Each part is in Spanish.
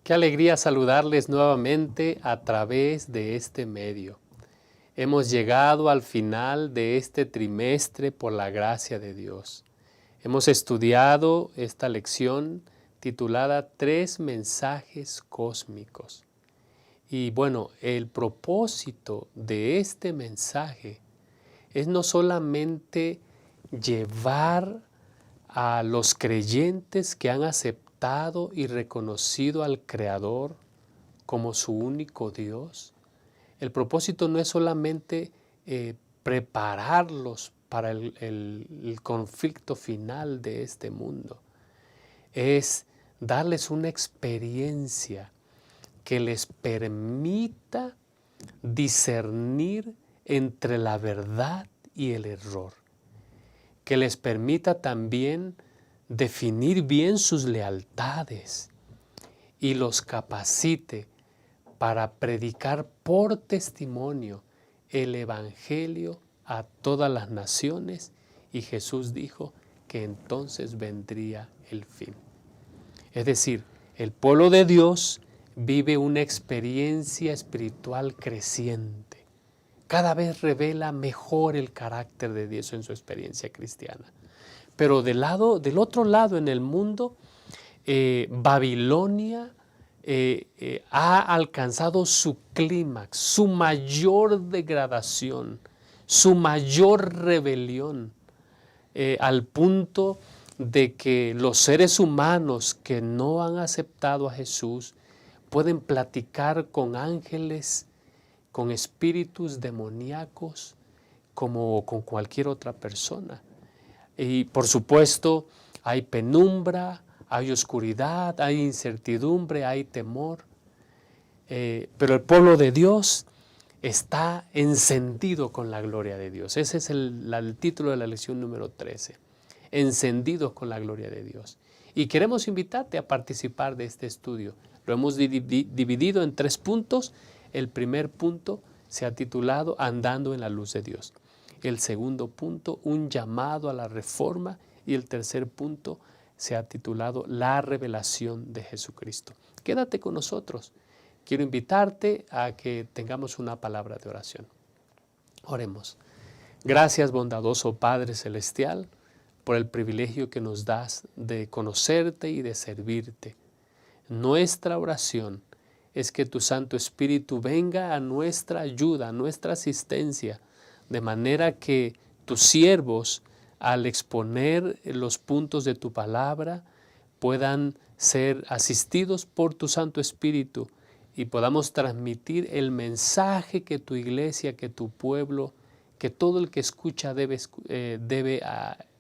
Qué alegría saludarles nuevamente a través de este medio. Hemos llegado al final de este trimestre por la gracia de Dios. Hemos estudiado esta lección titulada Tres mensajes cósmicos. Y bueno, el propósito de este mensaje es no solamente llevar a los creyentes que han aceptado y reconocido al Creador como su único Dios. El propósito no es solamente prepararlos para el conflicto final de este mundo, es darles una experiencia que les permita discernir entre la verdad y el error, que les permita también definir bien sus lealtades y los capacite para predicar por testimonio el Evangelio a todas las naciones, y Jesús dijo que entonces vendría el fin. Es decir, el pueblo de Dios vive una experiencia espiritual creciente. Cada vez revela mejor el carácter de Dios en su experiencia cristiana. Pero del otro lado en el mundo, Babilonia ha alcanzado su clímax, su mayor degradación, su mayor rebelión, al punto de que los seres humanos que no han aceptado a Jesús pueden platicar con ángeles, con espíritus demoníacos, como con cualquier otra persona. Y por supuesto hay penumbra, hay oscuridad, hay incertidumbre, hay temor. Pero el pueblo de Dios está encendido con la gloria de Dios. Ese es el título de la lección número 13. Encendidos con la gloria de Dios. Y queremos invitarte a participar de este estudio. Lo hemos dividido en 3 puntos. El primer punto se ha titulado Andando en la luz de Dios. El segundo punto, un llamado a la reforma. Y el tercer punto se ha titulado La revelación de Jesucristo. Quédate con nosotros. Quiero invitarte a que tengamos una palabra de oración. Oremos. Gracias, bondadoso Padre Celestial, por el privilegio que nos das de conocerte y de servirte. Nuestra oración es que tu Santo Espíritu venga a nuestra ayuda, a nuestra asistencia, de manera que tus siervos, al exponer los puntos de tu palabra, puedan ser asistidos por tu Santo Espíritu y podamos transmitir el mensaje que tu iglesia, que tu pueblo, que todo el que escucha debe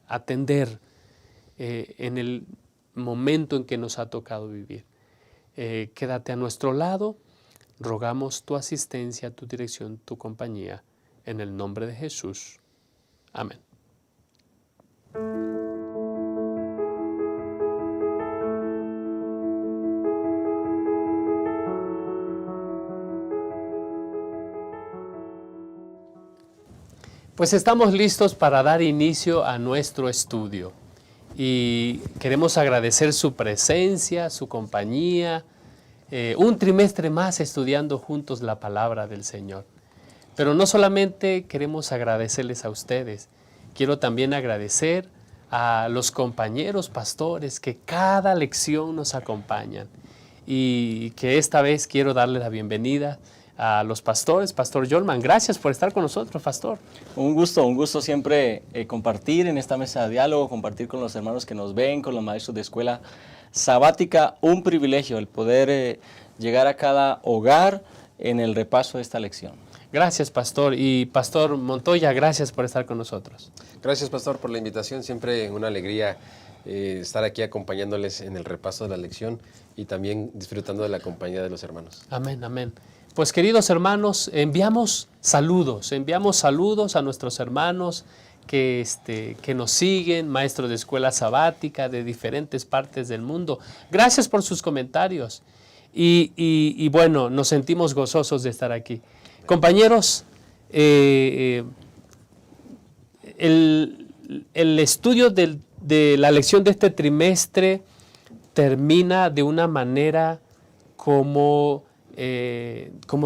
atender en el momento en que nos ha tocado vivir. Quédate a nuestro lado, rogamos tu asistencia, tu dirección, tu compañía, en el nombre de Jesús. Amén. Pues estamos listos para dar inicio a nuestro estudio y queremos agradecer su presencia, su compañía, un trimestre más estudiando juntos la palabra del Señor. Pero no solamente queremos agradecerles a ustedes, quiero también agradecer a los compañeros pastores que cada lección nos acompañan y que esta vez quiero darle la bienvenida a los pastores. Pastor Jolman, gracias por estar con nosotros, pastor. Un gusto siempre compartir en esta mesa de diálogo, compartir con los hermanos que nos ven, con los maestros de escuela sabática. Un privilegio el poder llegar a cada hogar en el repaso de esta lección. Gracias, pastor. Y pastor Montoya, gracias por estar con nosotros. Gracias, pastor, por la invitación. Siempre una alegría estar aquí acompañándoles en el repaso de la lección y también disfrutando de la compañía de los hermanos. Amén, amén. Pues queridos hermanos, enviamos saludos a nuestros hermanos que nos siguen, maestros de escuela sabática de diferentes partes del mundo. Gracias por sus comentarios y bueno, nos sentimos gozosos de estar aquí. Compañeros, el estudio de la lección de este trimestre termina de una manera como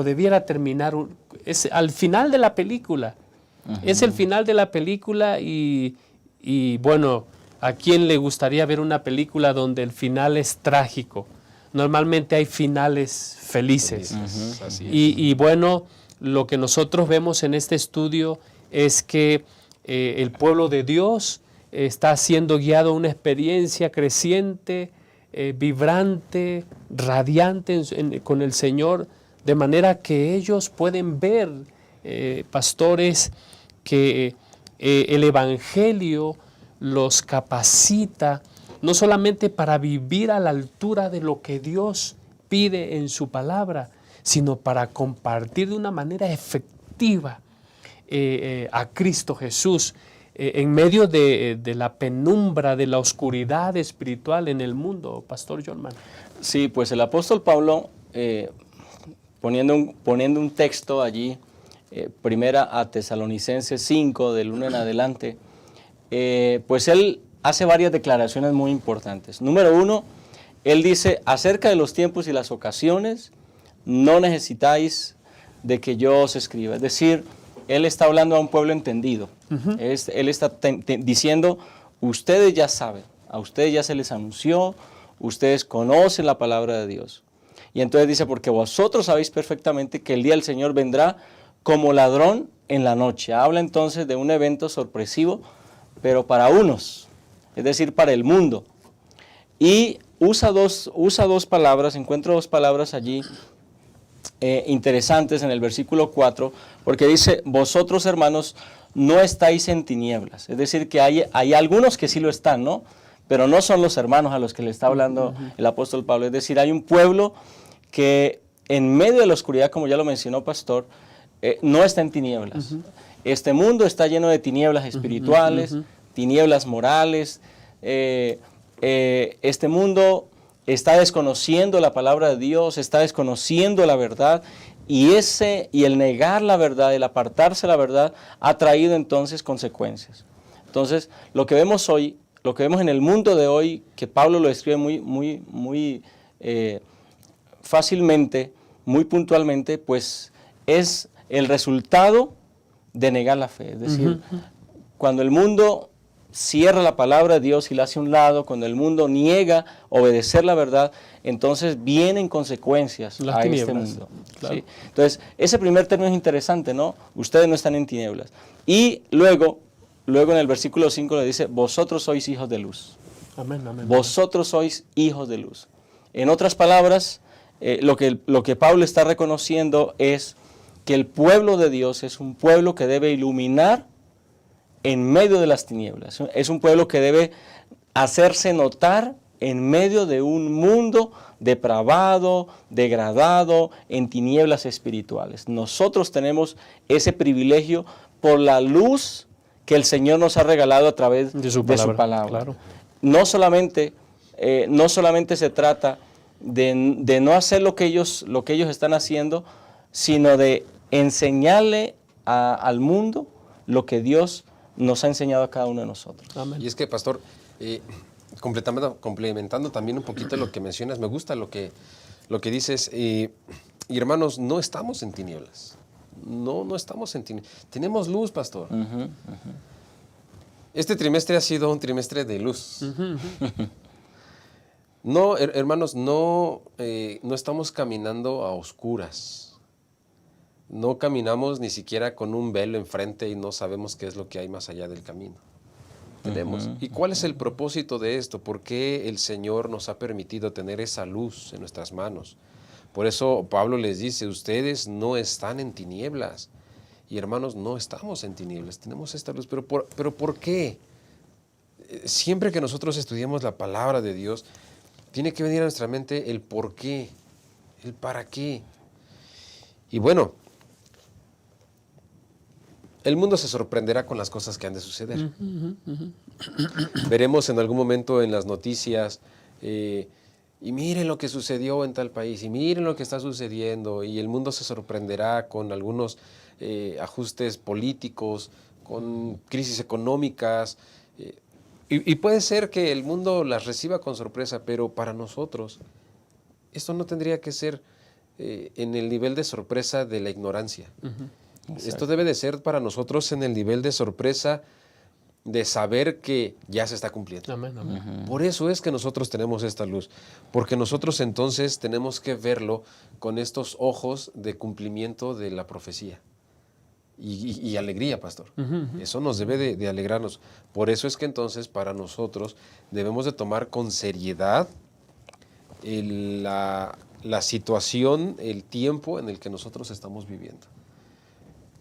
debiera terminar. Es al final de la película. Es el final de la película y bueno, ¿a quién le gustaría ver una película donde el final es trágico? Normalmente hay finales felices. Así es. Y bueno, lo que nosotros vemos en este estudio es que el pueblo de Dios está siendo guiado a una experiencia creciente, vibrante, radiante con el Señor, de manera que ellos pueden ver, pastores, que el Evangelio los capacita no solamente para vivir a la altura de lo que Dios pide en su palabra, sino para compartir de una manera efectiva a Cristo Jesús en medio de la penumbra, de la oscuridad espiritual en el mundo, Pastor Johnman. Sí, pues el apóstol Pablo, poniendo un texto allí, primera a Tesalonicenses 5, del 1 en adelante, pues él hace varias declaraciones muy importantes. Número 1, él dice, acerca de los tiempos y las ocasiones, no necesitáis de que yo os escriba. Es decir, él está hablando a un pueblo entendido. Él está diciendo, ustedes ya saben, a ustedes ya se les anunció, ustedes conocen la palabra de Dios. Y entonces dice, porque vosotros sabéis perfectamente que el día del Señor vendrá como ladrón en la noche. Habla entonces de un evento sorpresivo, pero para unos, es decir, para el mundo. Y usa dos palabras, encuentro dos palabras allí interesantes en el versículo 4, porque dice, vosotros hermanos no estáis en tinieblas. Es decir, que hay algunos que sí lo están, ¿no? Pero no son los hermanos a los que le está hablando el apóstol Pablo. Es decir, hay un pueblo que en medio de la oscuridad, como ya lo mencionó Pastor, no está en tinieblas. Este mundo está lleno de tinieblas espirituales, tinieblas morales. Este mundo está desconociendo la palabra de Dios, está desconociendo la verdad, y el negar la verdad, el apartarse de la verdad, ha traído entonces consecuencias. Entonces, lo que vemos hoy, lo que vemos en el mundo de hoy, que Pablo lo describe muy fácilmente, muy puntualmente, pues es el resultado de negar la fe. Es decir, cuando el mundo cierra la palabra de Dios y la hace a un lado, cuando el mundo niega obedecer la verdad, entonces vienen consecuencias a este mundo. Claro. ¿Sí? Entonces, ese primer término es interesante, ¿no? Ustedes no están en tinieblas. Y luego en el versículo 5 le dice, vosotros sois hijos de luz. Amén, amén. Vosotros sois hijos de luz. En otras palabras, lo que Pablo está reconociendo es que el pueblo de Dios es un pueblo que debe iluminar en medio de las tinieblas. Es un pueblo que debe hacerse notar en medio de un mundo depravado, degradado, en tinieblas espirituales. Nosotros tenemos ese privilegio por la luz que el Señor nos ha regalado a través de su palabra. Claro. No solamente se trata de no hacer lo que ellos están haciendo, sino de enseñarle al mundo lo que Dios nos ha enseñado a cada uno de nosotros. Amén. Y es que, Pastor, complementando también un poquito lo que mencionas, me gusta lo que dices, y hermanos, no estamos en tinieblas. No estamos en tinieblas. Tenemos luz, Pastor. Este trimestre ha sido un trimestre de luz. No, hermanos, no estamos caminando a oscuras. No caminamos ni siquiera con un velo enfrente y no sabemos qué es lo que hay más allá del camino. Tenemos. ¿Y cuál es el propósito de esto? ¿Por qué el Señor nos ha permitido tener esa luz en nuestras manos? Por eso Pablo les dice, ustedes no están en tinieblas. Y hermanos, no estamos en tinieblas, tenemos esta luz. ¿Pero por qué? Siempre que nosotros estudiamos la palabra de Dios, tiene que venir a nuestra mente el por qué, el para qué. Y bueno, el mundo se sorprenderá con las cosas que han de suceder. Veremos en algún momento en las noticias, y miren lo que sucedió en tal país, y miren lo que está sucediendo, y el mundo se sorprenderá con algunos ajustes políticos, con crisis económicas, y puede ser que el mundo las reciba con sorpresa, pero para nosotros esto no tendría que ser en el nivel de sorpresa de la ignorancia. Esto debe de ser para nosotros en el nivel de sorpresa de saber que ya se está cumpliendo. Amén, amén. Por eso es que nosotros tenemos esta luz, porque nosotros entonces tenemos que verlo con estos ojos de cumplimiento de la profecía. Y alegría, pastor. Eso nos debe de alegrarnos. Por eso es que entonces para nosotros debemos de tomar con seriedad la situación, el tiempo en el que nosotros estamos viviendo.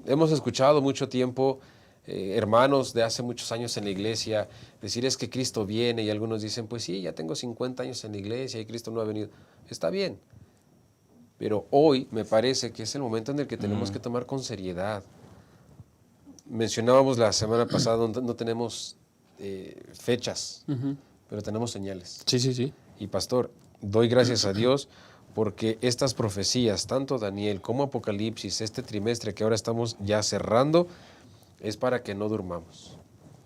Hemos escuchado mucho tiempo hermanos de hace muchos años en la iglesia decir es que Cristo viene, y algunos dicen pues sí, ya tengo 50 años en la iglesia y Cristo no ha venido. Está bien, pero hoy me parece que es el momento en el que tenemos que tomar con seriedad. Mencionábamos la semana pasada, no tenemos fechas, pero tenemos señales. Sí, sí, sí. Y pastor, doy gracias a Dios porque estas profecías, tanto Daniel como Apocalipsis, este trimestre que ahora estamos ya cerrando, es para que no durmamos.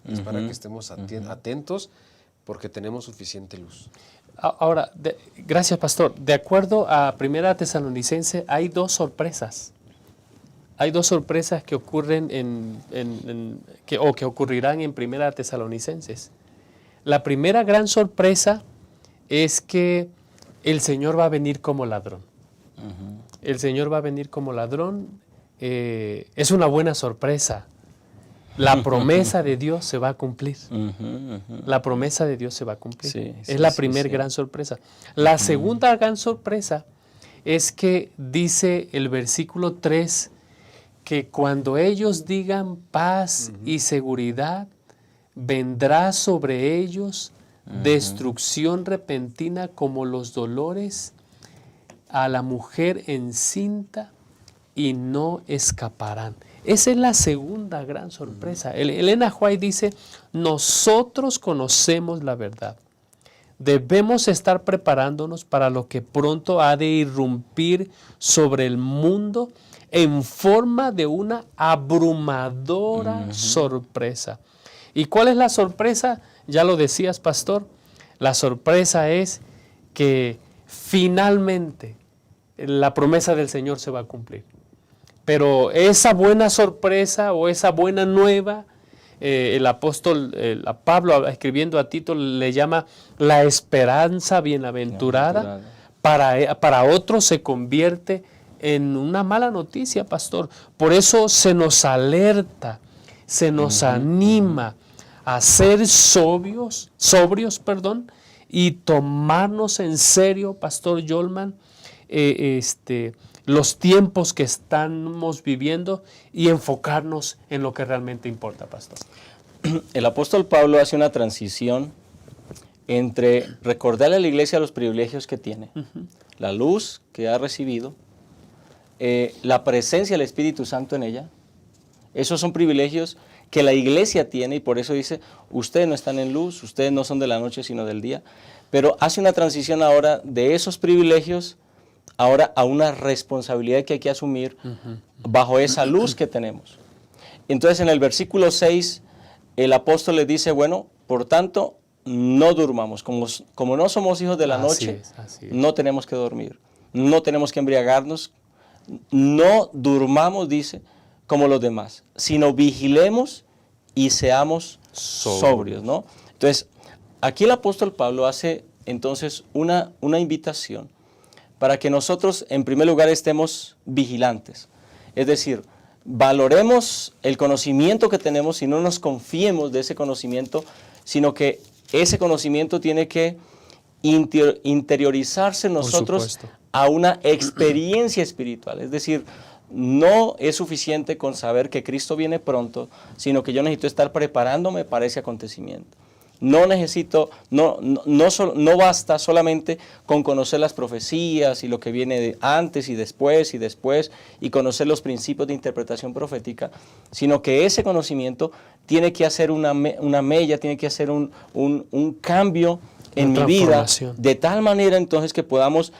Es para que estemos atentos porque tenemos suficiente luz. Ahora, gracias, pastor. De acuerdo a 1 Tesalonicense, hay dos sorpresas. Hay dos sorpresas que ocurren que ocurrirán en 1 Tesalonicenses. La primera gran sorpresa es que el Señor va a venir como ladrón. El Señor va a venir como ladrón. Es una buena sorpresa. La promesa de Dios se va a cumplir. La promesa de Dios se va a cumplir. Sí, es la primera gran sorpresa. La segunda gran sorpresa es que dice el versículo 3 que cuando ellos digan paz y seguridad, vendrá sobre ellos destrucción repentina como los dolores a la mujer encinta y no escaparán. Esa es la segunda gran sorpresa. Elena White dice, nosotros conocemos la verdad. Debemos estar preparándonos para lo que pronto ha de irrumpir sobre el mundo en forma de una abrumadora sorpresa. ¿Y cuál es la sorpresa? Ya lo decías, pastor. La sorpresa es que finalmente la promesa del Señor se va a cumplir. Pero esa buena sorpresa o esa buena nueva, el apóstol Pablo, escribiendo a Tito, le llama la esperanza bienaventurada. Para otros se convierte en una mala noticia, pastor. Por eso se nos alerta, se nos anima a ser sobrios, y tomarnos en serio, pastor Yolman, los tiempos que estamos viviendo y enfocarnos en lo que realmente importa, pastor. El apóstol Pablo hace una transición entre recordarle a la iglesia los privilegios que tiene, la luz que ha recibido, la presencia del Espíritu Santo en ella. Esos son privilegios que la iglesia tiene y por eso dice, ustedes no están en luz, ustedes no son de la noche sino del día. Pero hace una transición ahora de esos privilegios ahora a una responsabilidad que hay que asumir bajo esa luz que tenemos. Entonces en el versículo 6 el apóstol les dice, bueno, por tanto, no durmamos. Como no somos hijos de la noche, así es. No tenemos que dormir, no tenemos que embriagarnos, no durmamos, dice, como los demás, sino vigilemos y seamos sobrios, ¿no? Entonces, aquí el apóstol Pablo hace entonces una invitación para que nosotros, en primer lugar, estemos vigilantes. Es decir, valoremos el conocimiento que tenemos y no nos confiemos de ese conocimiento, sino que ese conocimiento tiene que interiorizarse en nosotros a una experiencia espiritual. Es decir, no es suficiente con saber que Cristo viene pronto, sino que yo necesito estar preparándome para ese acontecimiento. No basta solamente con conocer las profecías y lo que viene de antes y después y conocer los principios de interpretación profética, sino que ese conocimiento tiene que hacer una mella, tiene que hacer un cambio en mi vida, de tal manera entonces que podamos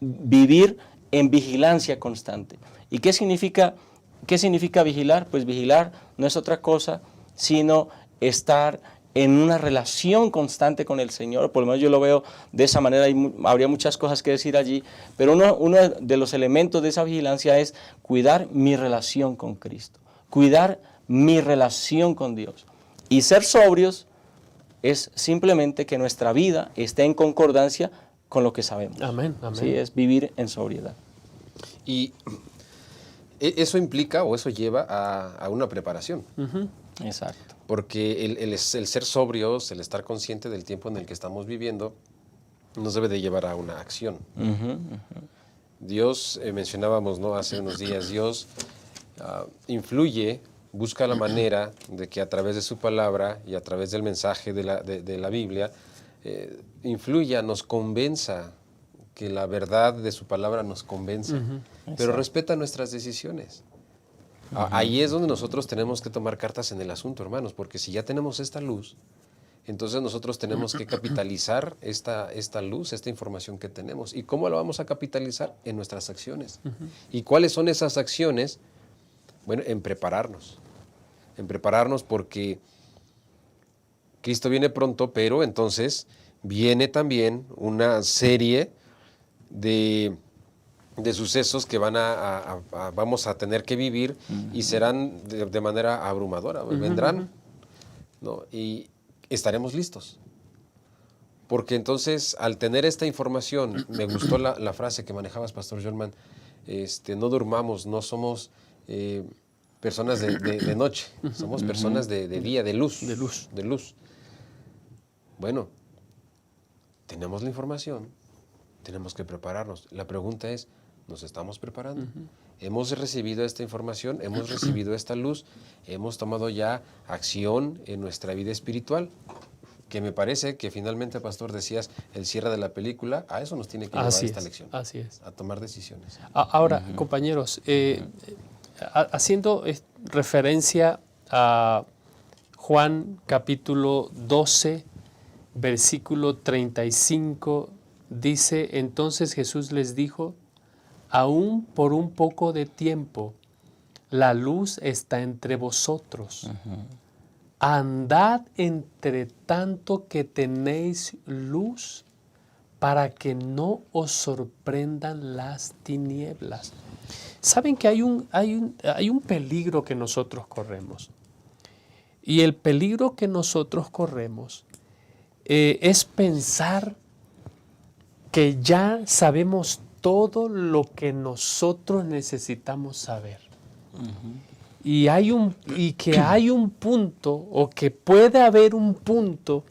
vivir en vigilancia constante. ¿Y qué significa vigilar? Pues vigilar no es otra cosa sino estar en una relación constante con el Señor. Por lo menos yo lo veo de esa manera. Habría muchas cosas que decir allí, pero uno de los elementos de esa vigilancia es cuidar mi relación con Cristo, cuidar mi relación con Dios. Y ser sobrios es simplemente que nuestra vida esté en concordancia con lo que sabemos. Amén, amén. Sí, es vivir en sobriedad. Y eso implica o eso lleva a una preparación. Exacto. Porque el ser sobrios, el estar consciente del tiempo en el que estamos viviendo, nos debe de llevar a una acción. Dios, mencionábamos, ¿no?, hace unos días, Dios influye, busca la manera de que a través de su palabra y a través del mensaje de la Biblia, influya, nos convenza, que la verdad de su palabra nos convenza, pero respeta nuestras decisiones. Ahí es donde nosotros tenemos que tomar cartas en el asunto, hermanos, porque si ya tenemos esta luz, entonces nosotros tenemos que capitalizar esta luz, esta información que tenemos. ¿Y cómo la vamos a capitalizar? En nuestras acciones. ¿Y cuáles son esas acciones? Bueno, en prepararnos porque Cristo viene pronto, pero entonces viene también una serie de sucesos que vamos a tener que vivir y serán de manera abrumadora. Vendrán, ¿no? Y estaremos listos. Porque entonces, al tener esta información, me gustó la frase que manejabas, Pastor Jolman, no durmamos, no somos personas de noche, somos personas de día, de luz. De luz. Bueno, tenemos la información, tenemos que prepararnos. La pregunta es, ¿nos estamos preparando? Hemos recibido esta información, hemos recibido esta luz, hemos tomado ya acción en nuestra vida espiritual, que me parece que finalmente, Pastor, decías, el cierre de la película, a eso nos tiene que llevar esta lección. Así es. A tomar decisiones. Ahora, compañeros, haciendo referencia a Juan capítulo 12, versículo 35, dice, entonces Jesús les dijo, aún por un poco de tiempo, la luz está entre vosotros. Andad entre tanto que tenéis luz, para que no os sorprendan las tinieblas. Saben que hay un peligro que nosotros corremos. Y el peligro que nosotros corremos es pensar que ya sabemos todo lo que nosotros necesitamos saber. Y que hay un punto, o que puede haber un punto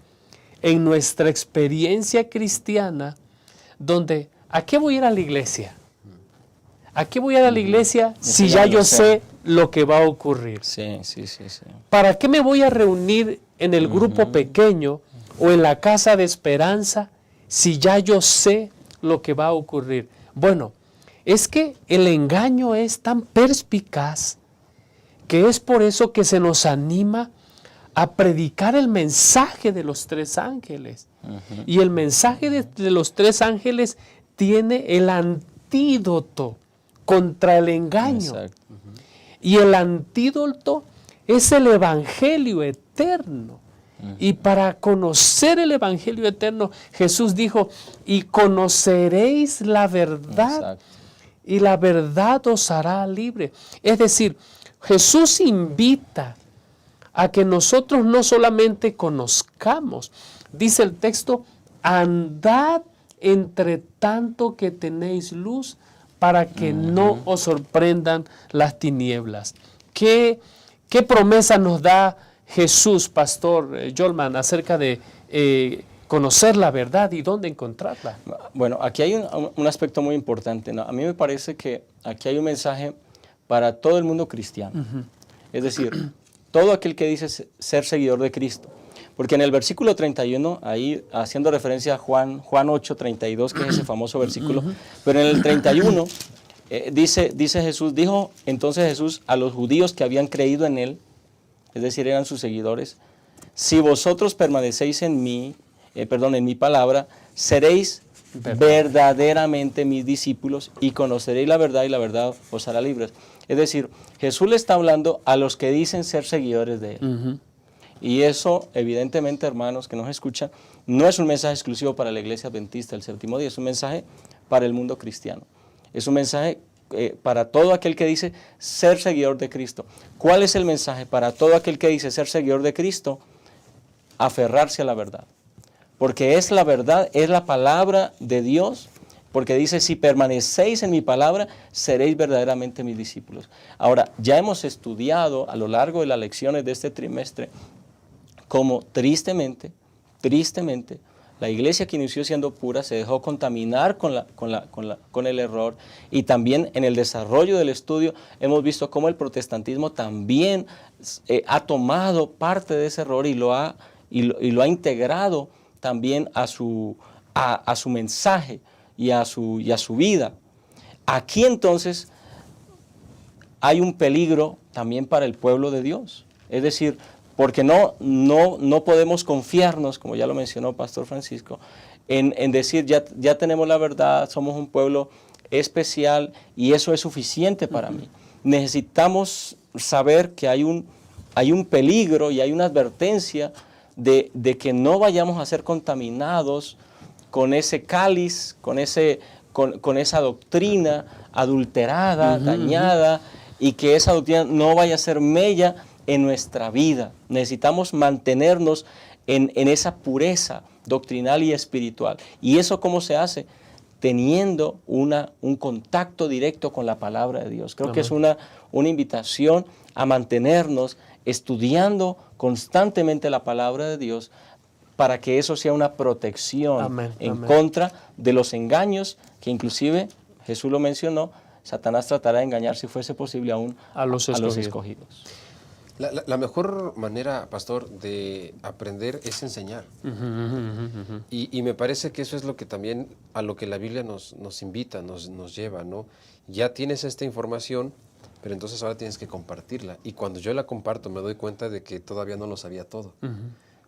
en nuestra experiencia cristiana donde, ¿a qué voy a ir a la iglesia? ¿A qué voy a ir a la iglesia si ya yo sé lo que va a ocurrir? Sí. ¿Para qué me voy a reunir en el grupo pequeño o en la casa de esperanza si ya yo sé lo que va a ocurrir? Bueno, es que el engaño es tan perspicaz que es por eso que se nos anima a predicar el mensaje de los tres ángeles. Y el mensaje de los tres ángeles tiene el antídoto contra el engaño. Y el antídoto es el evangelio eterno. Y para conocer el evangelio eterno, Jesús dijo, y conoceréis la verdad, y la verdad os hará libre. Es decir, Jesús invita a que nosotros no solamente conozcamos, dice el texto, andad entre tanto que tenéis luz, para que no os sorprendan las tinieblas. ¿Qué promesa nos da Jesús, Pastor Jolman, acerca de conocer la verdad y dónde encontrarla? Bueno, aquí hay un aspecto muy importante, ¿no? A mí me parece que aquí hay un mensaje para todo el mundo cristiano. Es decir, todo aquel que dice ser seguidor de Cristo. Porque en el versículo 31, ahí haciendo referencia a Juan 8, 32, que es ese famoso versículo, pero en el 31 dice Jesús, dijo entonces Jesús a los judíos que habían creído en él, es decir, eran sus seguidores, si vosotros permanecéis en mi palabra, seréis verdaderamente mis discípulos y conoceréis la verdad y la verdad os hará libres. Es decir, Jesús le está hablando a los que dicen ser seguidores de él. Y eso, evidentemente, hermanos que nos escuchan, no es un mensaje exclusivo para la Iglesia Adventista del Séptimo Día, es un mensaje para el mundo cristiano. Es un mensaje para todo aquel que dice ser seguidor de Cristo. ¿Cuál es el mensaje para todo aquel que dice ser seguidor de Cristo? Aferrarse a la verdad. Porque es la verdad, es la palabra de Dios, porque dice, si permanecéis en mi palabra, seréis verdaderamente mis discípulos. Ahora, ya hemos estudiado a lo largo de las lecciones de este trimestre cómo tristemente, la iglesia que inició siendo pura se dejó contaminar con el error, y también en el desarrollo del estudio hemos visto cómo el protestantismo también ha tomado parte de ese error y lo ha integrado también a su mensaje y a su vida. Aquí entonces hay un peligro también para el pueblo de Dios. Es decir, porque no podemos confiarnos, como ya lo mencionó Pastor Francisco, en decir ya tenemos la verdad, somos un pueblo especial y eso es suficiente para mí. Necesitamos saber que hay un peligro y hay una advertencia de que no vayamos a ser contaminados con ese cáliz, con esa doctrina adulterada, dañada, y que esa doctrina no vaya a ser mella en nuestra vida. Necesitamos mantenernos en esa pureza doctrinal y espiritual. ¿Y eso cómo se hace? Teniendo un contacto directo con la palabra de Dios. Creo que es una invitación a mantenernos estudiando constantemente la palabra de Dios, para que eso sea una protección en contra de los engaños que inclusive, Jesús lo mencionó, Satanás tratará de engañar, si fuese posible, aún a los escogidos. La mejor manera, pastor, de aprender es enseñar. Y me parece que eso es lo que también a lo que la Biblia nos invita, nos lleva, ¿no? Ya tienes esta información, pero entonces ahora tienes que compartirla. Y cuando yo la comparto me doy cuenta de que todavía no lo sabía todo.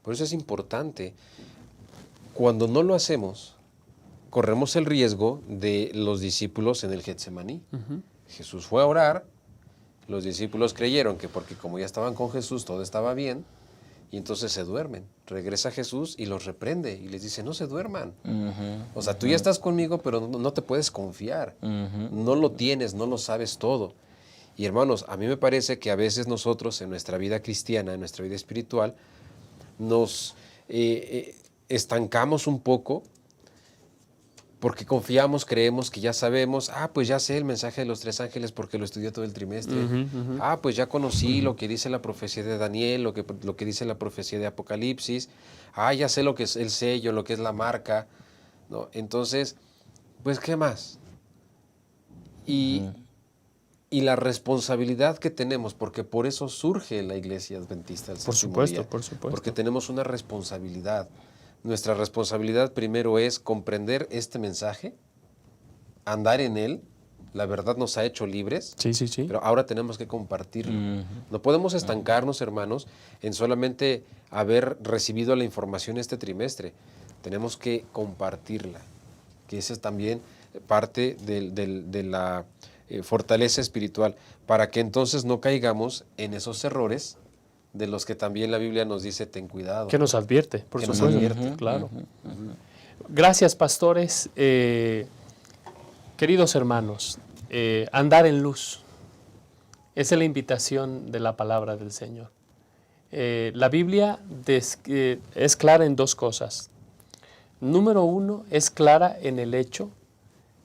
Por eso es importante. Cuando no lo hacemos, corremos el riesgo de los discípulos en el Getsemaní. Jesús fue a orar, los discípulos creyeron que porque como ya estaban con Jesús todo estaba bien, y entonces se duermen. Regresa Jesús y los reprende y les dice, no se duerman. O sea, tú ya estás conmigo, pero no te puedes confiar. No lo tienes, no lo sabes todo. Y hermanos, a mí me parece que a veces nosotros en nuestra vida cristiana, en nuestra vida espiritual, nos estancamos un poco porque confiamos, creemos que ya sabemos, pues ya sé el mensaje de los 3 ángeles porque lo estudié todo el trimestre. Pues ya conocí lo que dice la profecía de Daniel, lo que dice la profecía de Apocalipsis. Ya sé lo que es el sello, lo que es la marca, ¿no? Entonces, pues, ¿qué más? Y la responsabilidad que tenemos, porque por eso surge la Iglesia Adventista del Séptimo Día. Por supuesto. Porque tenemos una responsabilidad. Nuestra responsabilidad primero es comprender este mensaje, andar en él. La verdad nos ha hecho libres, sí. Pero ahora tenemos que compartirlo. No podemos estancarnos, hermanos, en solamente haber recibido la información este trimestre. Tenemos que compartirla, que esa es también parte de la fortaleza espiritual, para que entonces no caigamos en esos errores de los que también la Biblia nos dice, ten cuidado. Que nos advierte, por supuesto. Claro. Gracias, pastores. Queridos hermanos, andar en luz. Esa es la invitación de la palabra del Señor. La Biblia es clara en 2 cosas. Número 1, es clara en el hecho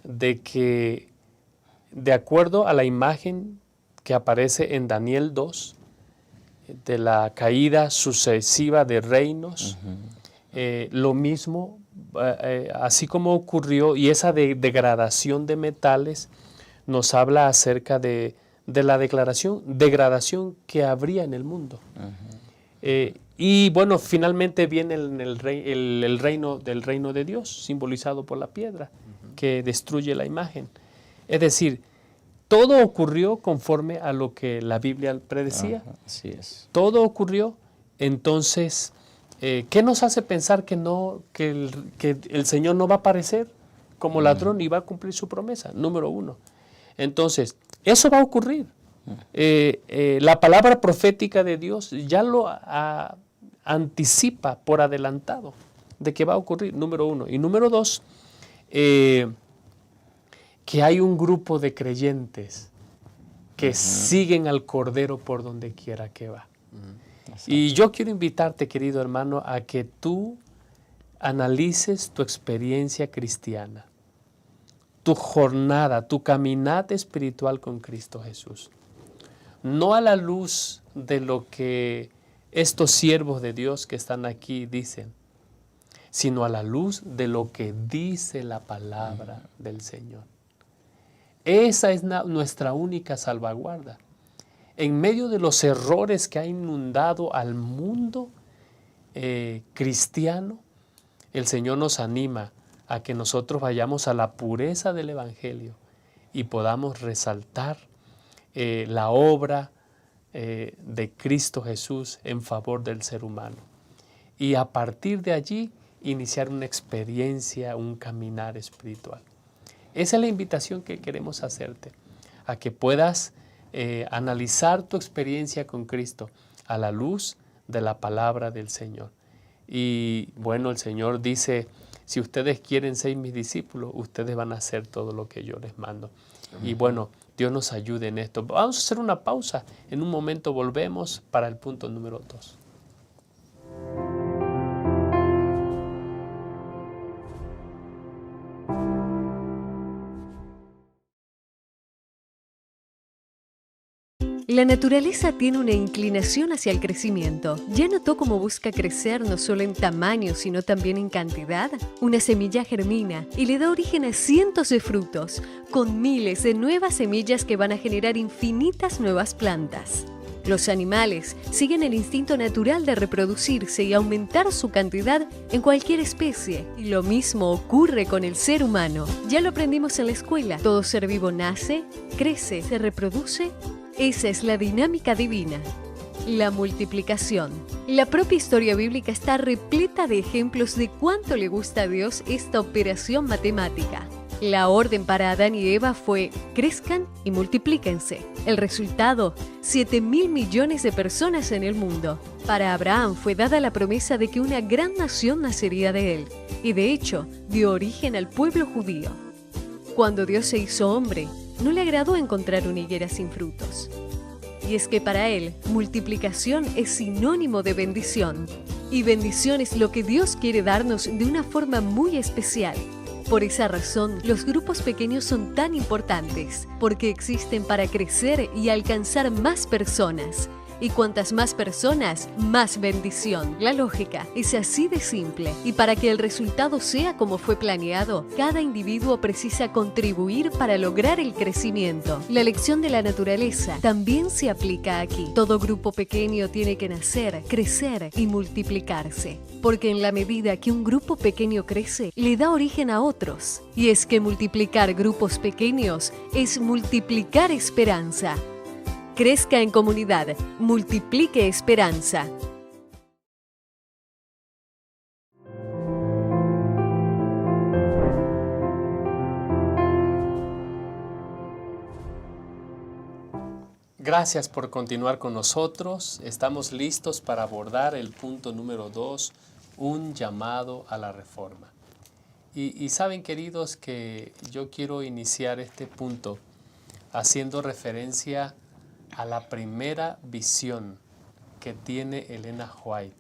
de que, de acuerdo a la imagen que aparece en Daniel 2, de la caída sucesiva de reinos, lo mismo, así como ocurrió, y esa degradación de metales nos habla acerca de la degradación que habría en el mundo. Y bueno, finalmente viene el reino de Dios, simbolizado por la piedra, que destruye la imagen. Es decir, todo ocurrió conforme a lo que la Biblia predecía. Así es. Todo ocurrió. Entonces, ¿qué nos hace pensar que el Señor no va a aparecer como ladrón y va a cumplir su promesa? Número 1. Entonces, eso va a ocurrir. La palabra profética de Dios ya lo anticipa por adelantado de que va a ocurrir, número uno. Y número dos, que hay un grupo de creyentes que siguen al Cordero por donde quiera que va. Y yo quiero invitarte, querido hermano, a que tú analices tu experiencia cristiana, tu jornada, tu caminata espiritual con Cristo Jesús. No a la luz de lo que estos siervos de Dios que están aquí dicen, sino a la luz de lo que dice la palabra del Señor. Esa es nuestra única salvaguarda. En medio de los errores que ha inundado al mundo cristiano, el Señor nos anima a que nosotros vayamos a la pureza del Evangelio y podamos resaltar la obra de Cristo Jesús en favor del ser humano. Y a partir de allí, iniciar una experiencia, un caminar espiritual. Esa es la invitación que queremos hacerte, a que puedas analizar tu experiencia con Cristo a la luz de la palabra del Señor. Y bueno, el Señor dice, si ustedes quieren ser mis discípulos, ustedes van a hacer todo lo que yo les mando. Y bueno, Dios nos ayude en esto. Vamos a hacer una pausa. En un momento volvemos para el punto número 2. La naturaleza tiene una inclinación hacia el crecimiento. ¿Ya notó cómo busca crecer no solo en tamaño, sino también en cantidad? Una semilla germina y le da origen a cientos de frutos, con miles de nuevas semillas que van a generar infinitas nuevas plantas. Los animales siguen el instinto natural de reproducirse y aumentar su cantidad en cualquier especie. Y lo mismo ocurre con el ser humano. Ya lo aprendimos en la escuela. Todo ser vivo nace, crece, se reproduce. Esa es la dinámica divina. La multiplicación. La propia historia bíblica está repleta de ejemplos de cuánto le gusta a Dios esta operación matemática. La orden para Adán y Eva fue: crezcan y multiplíquense. El resultado: 7.000 millones de personas en el mundo. Para Abraham fue dada la promesa de que una gran nación nacería de él, y de hecho dio origen al pueblo judío. Cuando Dios se hizo hombre, no le agradó encontrar una higuera sin frutos. Y es que para él, multiplicación es sinónimo de bendición. Y bendición es lo que Dios quiere darnos de una forma muy especial. Por esa razón, los grupos pequeños son tan importantes, porque existen para crecer y alcanzar más personas. Y cuantas más personas, más bendición. La lógica es así de simple. Y para que el resultado sea como fue planeado, cada individuo precisa contribuir para lograr el crecimiento. La lección de la naturaleza también se aplica aquí. Todo grupo pequeño tiene que nacer, crecer y multiplicarse. Porque en la medida que un grupo pequeño crece, le da origen a otros. Y es que multiplicar grupos pequeños es multiplicar esperanza. Crezca en comunidad, multiplique esperanza. Gracias por continuar con nosotros. Estamos listos para abordar el punto número 2, un llamado a la reforma. Y saben, queridos, que yo quiero iniciar este punto haciendo referencia a la primera visión que tiene Elena White.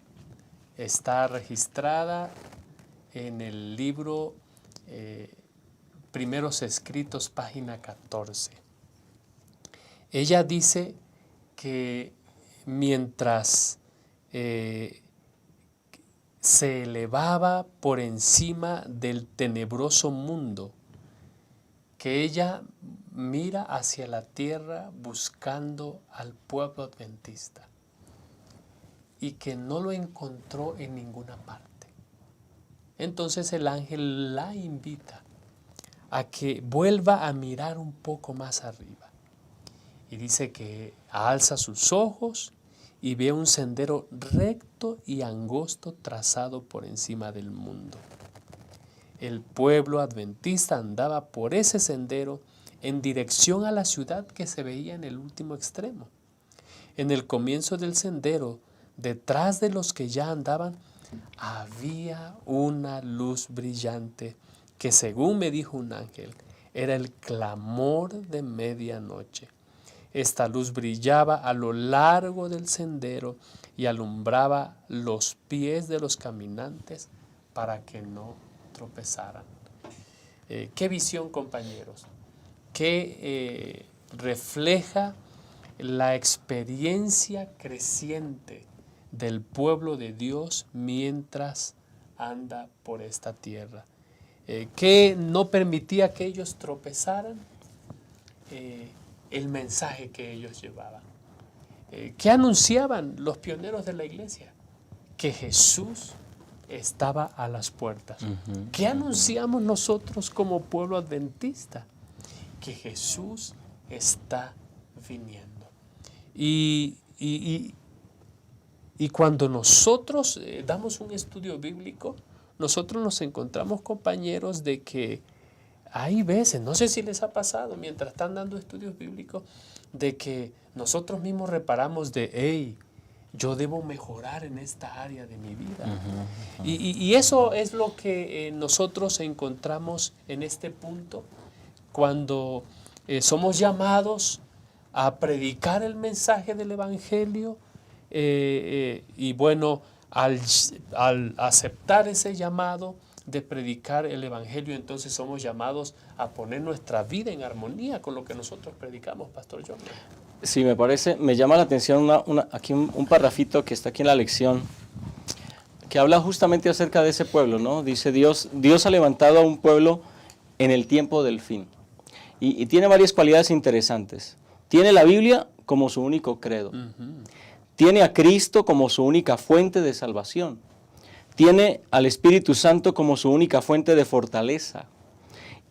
Está registrada en el libro Primeros Escritos, página 14. Ella dice que mientras se elevaba por encima del tenebroso mundo, que ella mira hacia la tierra buscando al pueblo adventista y que no lo encontró en ninguna parte. Entonces el ángel la invita a que vuelva a mirar un poco más arriba. Y dice que alza sus ojos y ve un sendero recto y angosto trazado por encima del mundo. El pueblo adventista andaba por ese sendero en dirección a la ciudad que se veía en el último extremo. En el comienzo del sendero, detrás de los que ya andaban, había una luz brillante que, según me dijo un ángel, era el clamor de medianoche. Esta luz brillaba a lo largo del sendero y alumbraba los pies de los caminantes para que no tropezaran. Qué visión, compañeros, que refleja la experiencia creciente del pueblo de Dios mientras anda por esta tierra. ¿Qué no permitía que ellos tropezaran? El mensaje que ellos llevaban. ¿Qué anunciaban los pioneros de la iglesia? Que Jesús estaba a las puertas. ¿Qué anunciamos nosotros como pueblo adventista? Que Jesús está viniendo. Y cuando nosotros damos un estudio bíblico, nosotros nos encontramos, compañeros, de que hay veces, no sé si les ha pasado mientras están dando estudios bíblicos, de que nosotros mismos reparamos de, hey, yo debo mejorar en esta área de mi vida. Y eso es lo que nosotros encontramos en este punto cuando somos llamados a predicar el mensaje del Evangelio y bueno, al aceptar ese llamado de predicar el Evangelio, entonces somos llamados a poner nuestra vida en armonía con lo que nosotros predicamos, Pastor John. Sí, me llama la atención aquí un parrafito que está aquí en la lección, que habla justamente acerca de ese pueblo, ¿no? Dice, Dios ha levantado a un pueblo en el tiempo del fin. Y tiene varias cualidades interesantes. Tiene la Biblia como su único credo. Tiene a Cristo como su única fuente de salvación. Tiene al Espíritu Santo como su única fuente de fortaleza.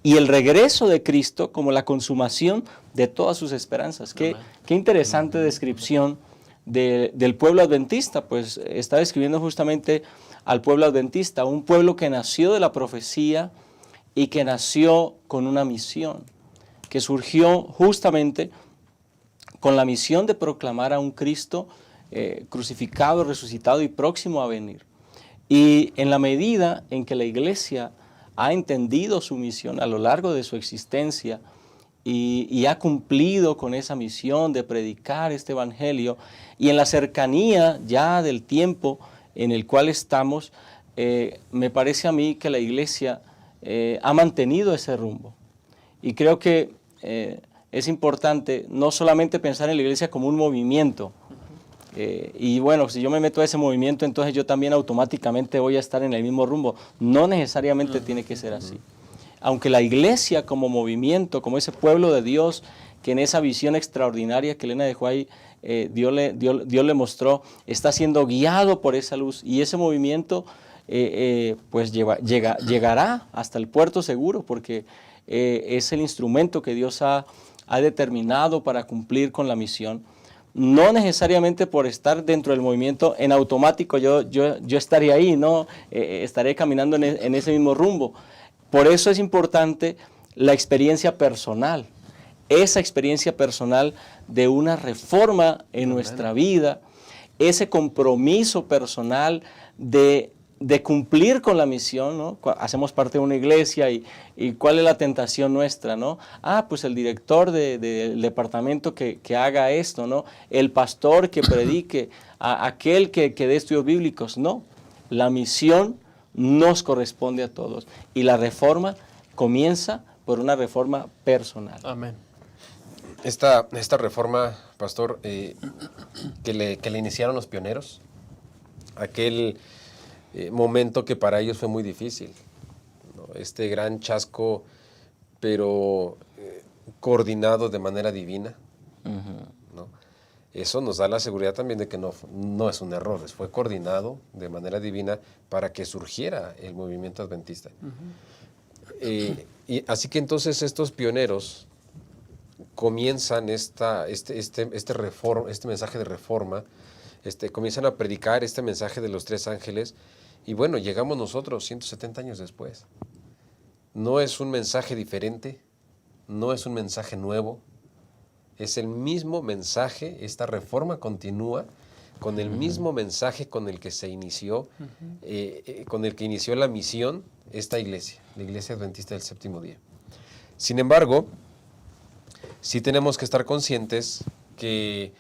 Y el regreso de Cristo como la consumación de todas sus esperanzas. Qué interesante descripción del pueblo adventista. Pues está describiendo justamente al pueblo adventista, un pueblo que nació de la profecía y que nació con una misión, que surgió justamente con la misión de proclamar a un Cristo crucificado, resucitado y próximo a venir. Y en la medida en que la iglesia ha entendido su misión a lo largo de su existencia y ha cumplido con esa misión de predicar este evangelio, y en la cercanía ya del tiempo en el cual estamos, me parece a mí que la iglesia ha mantenido ese rumbo. Y creo que es importante no solamente pensar en la iglesia como un movimiento, y bueno, si yo me meto a ese movimiento, entonces yo también automáticamente voy a estar en el mismo rumbo. No necesariamente tiene que ser así. Aunque la iglesia como movimiento, como ese pueblo de Dios, que en esa visión extraordinaria que Elena dejó ahí, Dios le mostró, está siendo guiado por esa luz, y ese movimiento pues llegará hasta el puerto seguro, porque es el instrumento que Dios ha determinado para cumplir con la misión. No necesariamente por estar dentro del movimiento en automático yo estaré ahí, no estaré caminando en ese mismo rumbo. Por eso es importante la experiencia personal, esa experiencia personal de una reforma en nuestra vida, ese compromiso personal de cumplir con la misión, ¿no? Hacemos parte de una iglesia y ¿cuál es la tentación nuestra, no? Pues el director del departamento que haga esto, ¿no? El pastor que predique, aquel que dé estudios bíblicos. No, la misión nos corresponde a todos, y la reforma comienza por una reforma personal. Amén. Esta reforma, pastor, que le iniciaron los pioneros, aquel momento que para ellos fue muy difícil, ¿no? Este gran chasco, pero coordinado de manera divina, ¿no? Eso nos da la seguridad también de que no es un error, fue coordinado de manera divina para que surgiera el movimiento adventista. Y así que entonces estos pioneros comienzan este mensaje de reforma, comienzan a predicar este mensaje de los tres ángeles, y bueno, llegamos nosotros 170 años después. No es un mensaje diferente, no es un mensaje nuevo, es el mismo mensaje. Esta reforma continúa con el mismo mensaje con el que se inició, con el que inició la misión esta iglesia, la Iglesia Adventista del Séptimo Día. Sin embargo, sí tenemos que estar conscientes que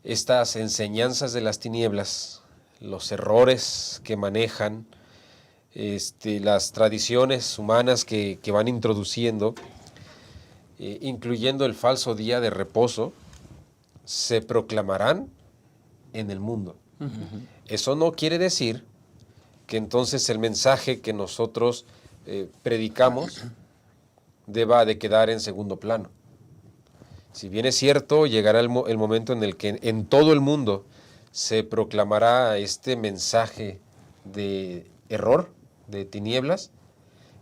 estas enseñanzas de las tinieblas, los errores que manejan, las tradiciones humanas que van introduciendo, incluyendo el falso día de reposo, se proclamarán en el mundo. Eso no quiere decir que entonces el mensaje que nosotros predicamos deba de quedar en segundo plano. Si bien es cierto, llegará el momento en el que en todo el mundo se proclamará este mensaje de error, de tinieblas.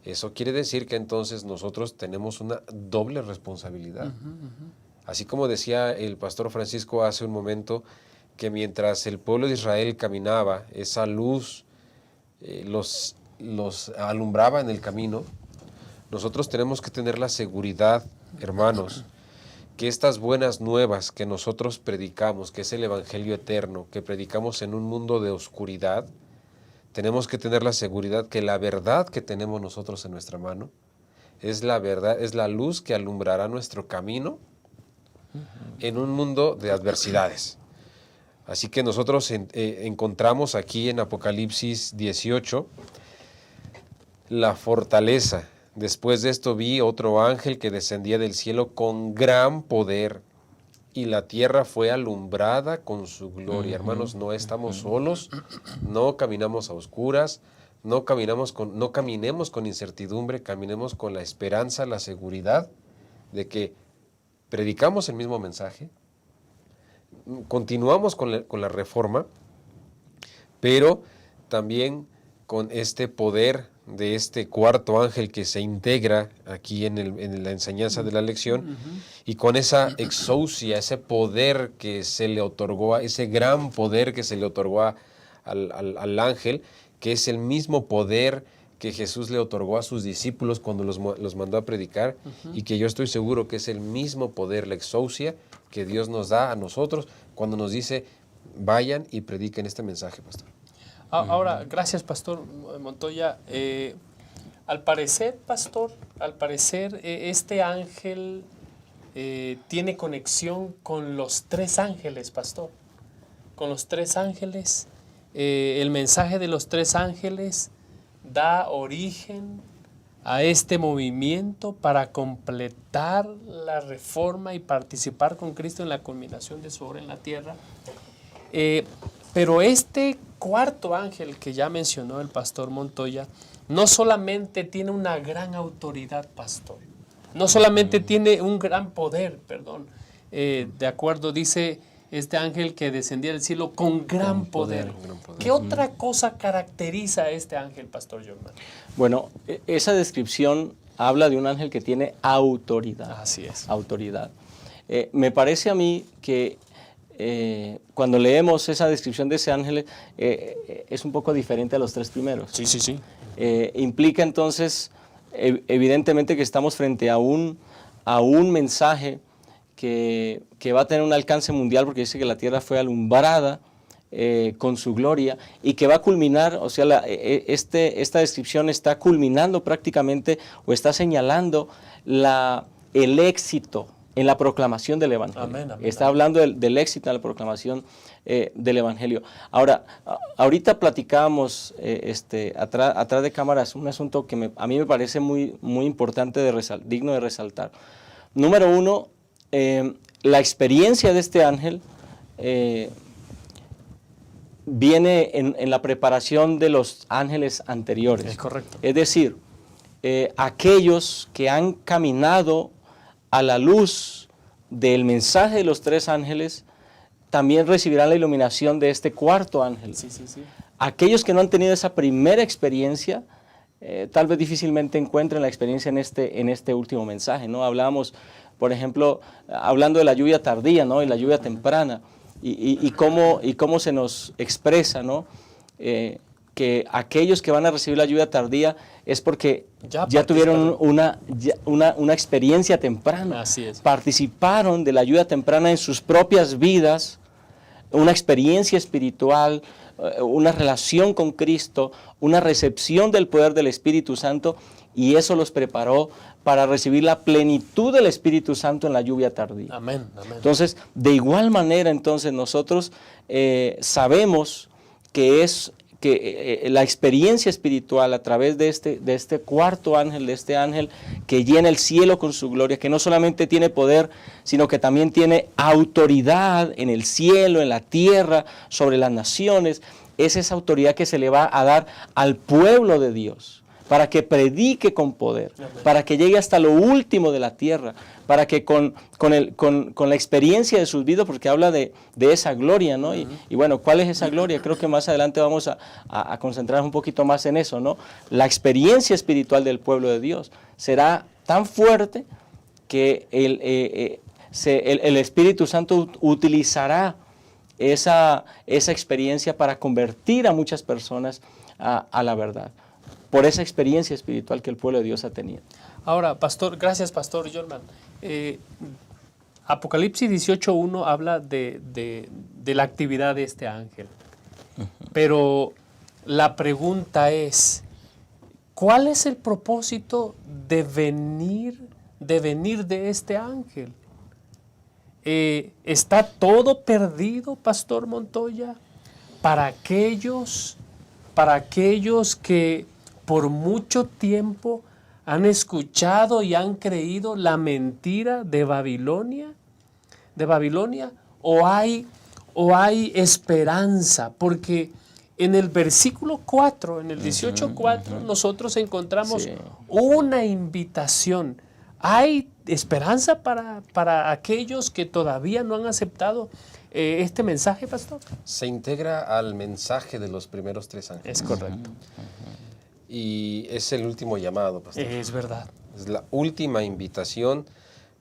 Eso quiere decir que entonces nosotros tenemos una doble responsabilidad. Así como decía el pastor Francisco hace un momento, que mientras el pueblo de Israel caminaba, esa luz los alumbraba en el camino, nosotros tenemos que tener la seguridad, hermanos, que estas buenas nuevas que nosotros predicamos, que es el Evangelio eterno, que predicamos en un mundo de oscuridad, tenemos que tener la seguridad que la verdad que tenemos nosotros en nuestra mano es la verdad, es la luz que alumbrará nuestro camino en un mundo de adversidades. Así que nosotros encontramos aquí en Apocalipsis 18 la fortaleza. Después de esto vi otro ángel que descendía del cielo con gran poder, y la tierra fue alumbrada con su gloria. Hermanos, no estamos solos, no caminamos a oscuras, no caminemos con incertidumbre, caminemos con la esperanza, la seguridad de que predicamos el mismo mensaje, continuamos con la reforma, pero también con este poder de este cuarto ángel que se integra aquí en la enseñanza de la lección, y con esa exousia, ese poder que se le otorgó, ese gran poder que se le otorgó al ángel, que es el mismo poder que Jesús le otorgó a sus discípulos cuando los mandó a predicar, y que yo estoy seguro que es el mismo poder, la exousia, que Dios nos da a nosotros cuando nos dice, vayan y prediquen este mensaje, pastor. Ahora, gracias, Pastor Montoya. Al parecer, Pastor, este ángel tiene conexión con los tres ángeles, Pastor. Con los tres ángeles. El mensaje de los tres ángeles da origen a este movimiento para completar la reforma y participar con Cristo en la culminación de su obra en la tierra. Pero este cuarto ángel que ya mencionó el pastor Montoya, no solamente tiene una gran autoridad, pastor, no solamente tiene un gran poder, de acuerdo, dice este ángel que descendía del cielo con gran poder. ¿Qué otra cosa caracteriza a este ángel, pastor Germán? Bueno, esa descripción habla de un ángel que tiene autoridad. Así es. Autoridad. Me parece a mí que cuando leemos esa descripción de ese ángel es un poco diferente a los tres primeros. Sí. Implica entonces evidentemente que estamos frente a un mensaje que va a tener un alcance mundial, porque dice que la tierra fue alumbrada con su gloria, y que va a culminar, o sea, esta descripción está culminando prácticamente, o está señalando el éxito en la proclamación del Evangelio. Amén. Está hablando del éxito en la proclamación del Evangelio. Ahora, ahorita platicábamos atrás de cámaras un asunto que a mí me parece muy, muy importante, digno de resaltar. Número uno, la experiencia de este ángel viene en la preparación de los ángeles anteriores. Es correcto. Es decir, aquellos que han caminado a la luz del mensaje de los tres ángeles, también recibirán la iluminación de este cuarto ángel. Sí. Aquellos que no han tenido esa primera experiencia, tal vez difícilmente encuentren la experiencia en este último mensaje, ¿no? Hablábamos, por ejemplo, hablando de la lluvia tardía, ¿no? Y la lluvia temprana, y cómo se nos expresa, ¿no? Que aquellos que van a recibir la lluvia tardía es porque ya tuvieron una experiencia temprana. Así es. Participaron de la lluvia temprana en sus propias vidas, una experiencia espiritual, una relación con Cristo, una recepción del poder del Espíritu Santo, y eso los preparó para recibir la plenitud del Espíritu Santo en la lluvia tardía. Amén, amén. Entonces, de igual manera, entonces nosotros sabemos que la experiencia espiritual a través de este cuarto ángel, de este ángel que llena el cielo con su gloria, que no solamente tiene poder, sino que también tiene autoridad en el cielo, en la tierra, sobre las naciones, es esa autoridad que se le va a dar al pueblo de Dios, para que predique con poder, para que llegue hasta lo último de la tierra, para que con la experiencia de sus vidas, porque habla de esa gloria, ¿no? Y bueno, ¿cuál es esa gloria? Creo que más adelante vamos a concentrarnos un poquito más en eso, ¿no? La experiencia espiritual del pueblo de Dios será tan fuerte que el Espíritu Santo utilizará esa experiencia para convertir a muchas personas a la verdad, por esa experiencia espiritual que el pueblo de Dios ha tenido. Ahora, pastor, gracias, pastor Jorman. Apocalipsis 18:1 habla de la actividad de este ángel. Pero la pregunta es, ¿cuál es el propósito de venir de este ángel? ¿Está todo perdido, pastor Montoya? Para aquellos que por mucho tiempo han escuchado y han creído la mentira de Babilonia, o hay esperanza, porque en el versículo 4, en el 18:4, nosotros encontramos una invitación. ¿Hay esperanza para aquellos que todavía no han aceptado este mensaje, pastor? Se integra al mensaje de los primeros 3 ángeles. Es correcto. Y es el último llamado, pastor. Es verdad. Es la última invitación,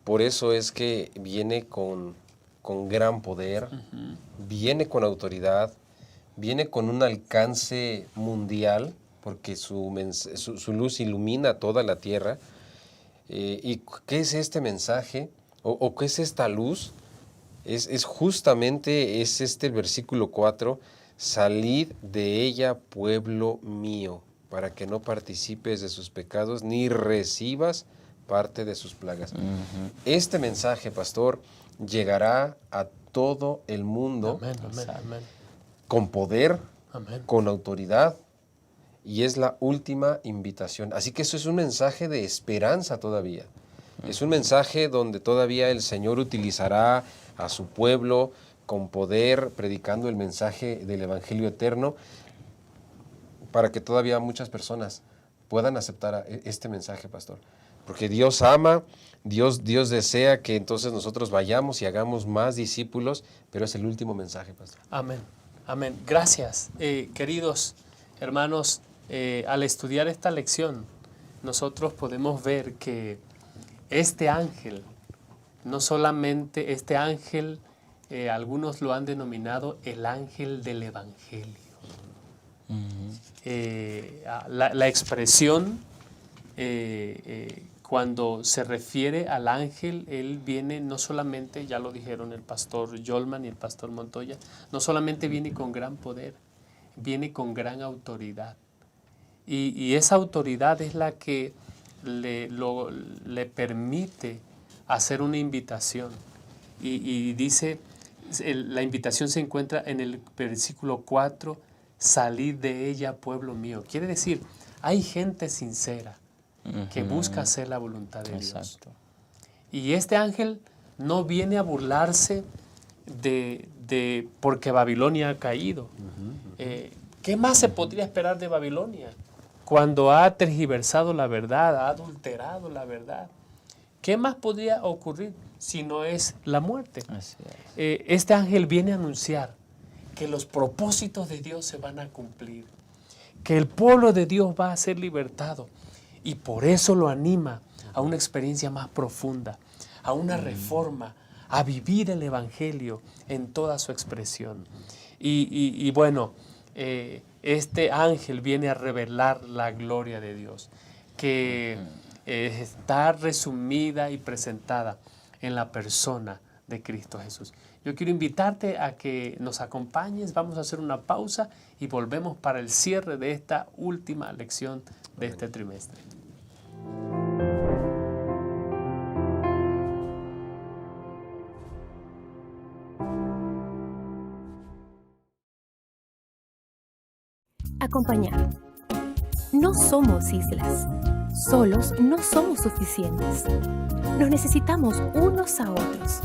por eso es que viene con gran poder, viene con autoridad, viene con un alcance mundial, porque su luz ilumina toda la tierra. ¿Y qué es este mensaje? ¿O qué es esta luz? Es justamente el versículo 4, salid de ella, pueblo mío, para que no participes de sus pecados, ni recibas parte de sus plagas. Este mensaje, pastor, llegará a todo el mundo. Amén, amén, amén. Con poder, Amén. con autoridad, y es la última invitación. Así que eso es un mensaje de esperanza todavía. Es un mensaje donde todavía el Señor utilizará a su pueblo con poder, predicando el mensaje del Evangelio eterno, para que todavía muchas personas puedan aceptar este mensaje, pastor. Porque Dios ama, Dios desea que entonces nosotros vayamos y hagamos más discípulos, pero es el último mensaje, pastor. Amén, amén. Gracias, queridos hermanos. Al estudiar esta lección, nosotros podemos ver que este ángel, no solamente este ángel, algunos lo han denominado el ángel del Evangelio. La expresión, cuando se refiere al ángel, él viene no solamente, ya lo dijeron el pastor Yolman y el pastor Montoya, no solamente viene con gran poder, viene con gran autoridad. Y esa autoridad es la que le permite hacer una invitación. Y dice, la invitación se encuentra en el versículo 4, salid de ella, pueblo mío. Quiere decir, hay gente sincera que busca hacer la voluntad de Dios. Y este ángel no viene a burlarse de porque Babilonia ha caído. ¿Qué más se podría esperar de Babilonia? Cuando ha tergiversado la verdad, ha adulterado la verdad. ¿Qué más podría ocurrir si no es la muerte? Este ángel viene a anunciar que los propósitos de Dios se van a cumplir, que el pueblo de Dios va a ser libertado, y por eso lo anima a una experiencia más profunda, a una reforma, a vivir el Evangelio en toda su expresión. Y bueno, este ángel viene a revelar la gloria de Dios, que está resumida y presentada en la persona de Cristo Jesús. Yo quiero invitarte a que nos acompañes, vamos a hacer una pausa y volvemos para el cierre de esta última lección de este trimestre. Acompañar. No somos islas. Solos no somos suficientes. Nos necesitamos unos a otros.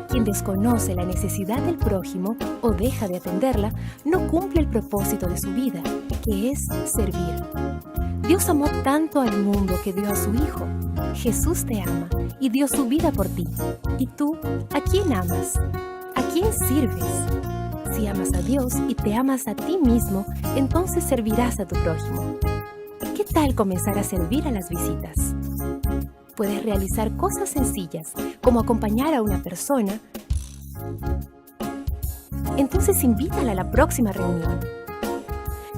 Quien desconoce la necesidad del prójimo o deja de atenderla, no cumple el propósito de su vida, que es servir. Dios amó tanto al mundo que dio a su Hijo. Jesús te ama y dio su vida por ti. ¿Y tú, a quién amas? ¿A quién sirves? Si amas a Dios y te amas a ti mismo, entonces servirás a tu prójimo. ¿Qué tal comenzar a servir a las visitas? Puedes realizar cosas sencillas, como acompañar a una persona. Entonces invítala a la próxima reunión.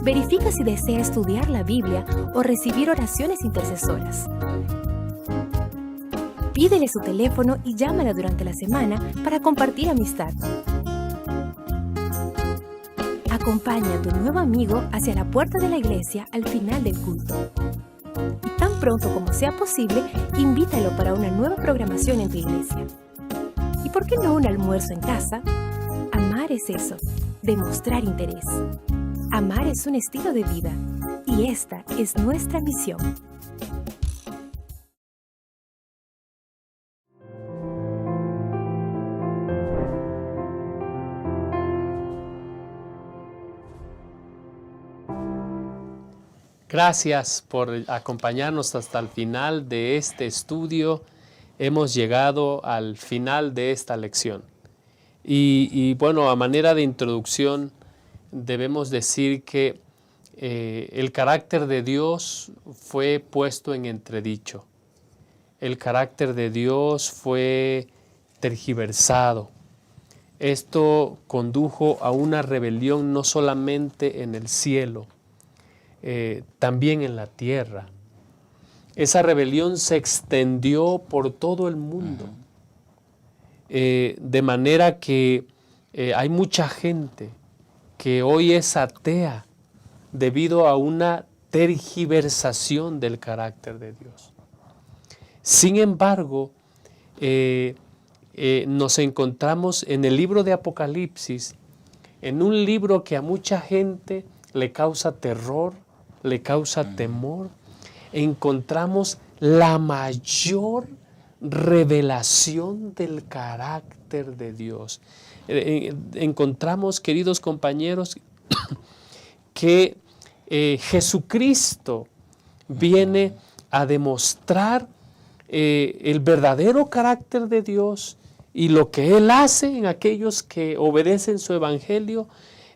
Verifica si desea estudiar la Biblia o recibir oraciones intercesoras. Pídele su teléfono y llámala durante la semana para compartir amistad. Acompaña a tu nuevo amigo hacia la puerta de la iglesia al final del culto. Y tan pronto como sea posible, invítalo para una nueva programación en tu iglesia. ¿Y por qué no un almuerzo en casa? Amar es eso, demostrar interés. Amar es un estilo de vida, y esta es nuestra misión. Gracias por acompañarnos hasta el final de este estudio. Hemos llegado al final de esta lección. Y bueno, a manera de introducción, debemos decir que el carácter de Dios fue puesto en entredicho. El carácter de Dios fue tergiversado. Esto condujo a una rebelión no solamente en el cielo, también en la tierra. Esa rebelión se extendió por todo el mundo, de manera que hay mucha gente que hoy es atea debido a una tergiversación del carácter de Dios. Sin embargo, nos encontramos en el libro de Apocalipsis, en un libro que a mucha gente le causa terror, le causa temor. Encontramos la mayor revelación del carácter de Dios. Encontramos, queridos compañeros, que Jesucristo viene a demostrar el verdadero carácter de Dios y lo que Él hace en aquellos que obedecen su evangelio,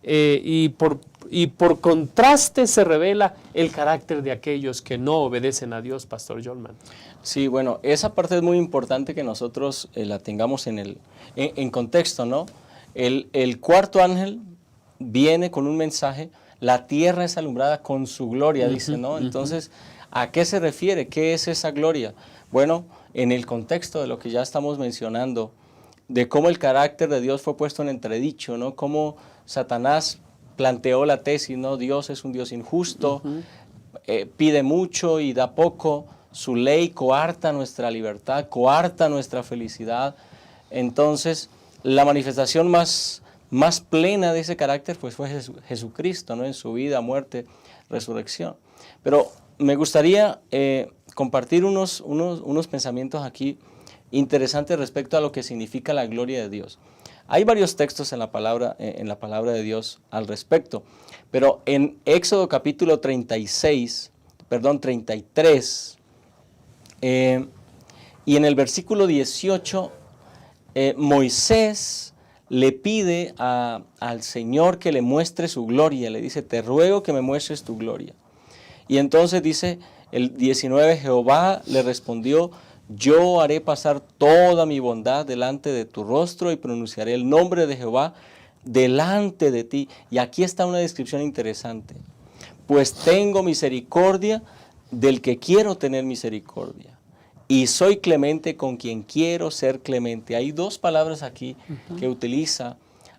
y por contraste se revela el carácter de aquellos que no obedecen a Dios, Pastor Jolman. Sí, bueno, esa parte es muy importante que nosotros la tengamos en contexto, ¿no? El cuarto ángel viene con un mensaje, la tierra es alumbrada con su gloria, dice, ¿no? Entonces, ¿a qué se refiere? ¿Qué es esa gloria? Bueno, en el contexto de lo que ya estamos mencionando, de cómo el carácter de Dios fue puesto en entredicho, ¿no? Cómo Satanás planteó la tesis, ¿no? Dios es un Dios injusto, pide mucho y da poco, su ley coarta nuestra libertad, coarta nuestra felicidad. Entonces, la manifestación más plena de ese carácter pues fue Jesucristo, ¿no? En su vida, muerte, resurrección. Pero me gustaría compartir unos pensamientos aquí interesantes respecto a lo que significa la gloria de Dios. Hay varios textos en la palabra de Dios al respecto, pero en Éxodo capítulo 33, y en el versículo 18, Moisés le pide al Señor que le muestre su gloria, le dice, te ruego que me muestres tu gloria. Y entonces dice el 19, Jehová le respondió, yo haré pasar toda mi bondad delante de tu rostro y pronunciaré el nombre de Jehová delante de ti. Y aquí está una descripción interesante. Pues tengo misericordia del que quiero tener misericordia y soy clemente con quien quiero ser clemente. Hay dos palabras aquí que utiliza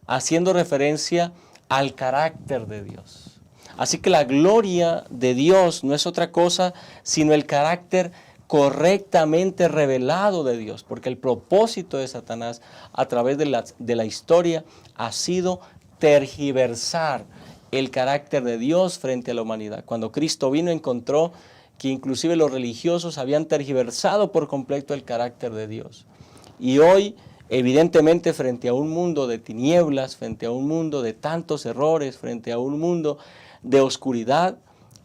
haciendo referencia al carácter de Dios. Así que la gloria de Dios no es otra cosa sino el carácter correctamente revelado de Dios, porque el propósito de Satanás a través de la historia ha sido tergiversar el carácter de Dios frente a la humanidad. Cuando Cristo vino, encontró que inclusive los religiosos habían tergiversado por completo el carácter de Dios. Y hoy, evidentemente, frente a un mundo de tinieblas, frente a un mundo de tantos errores, frente a un mundo de oscuridad,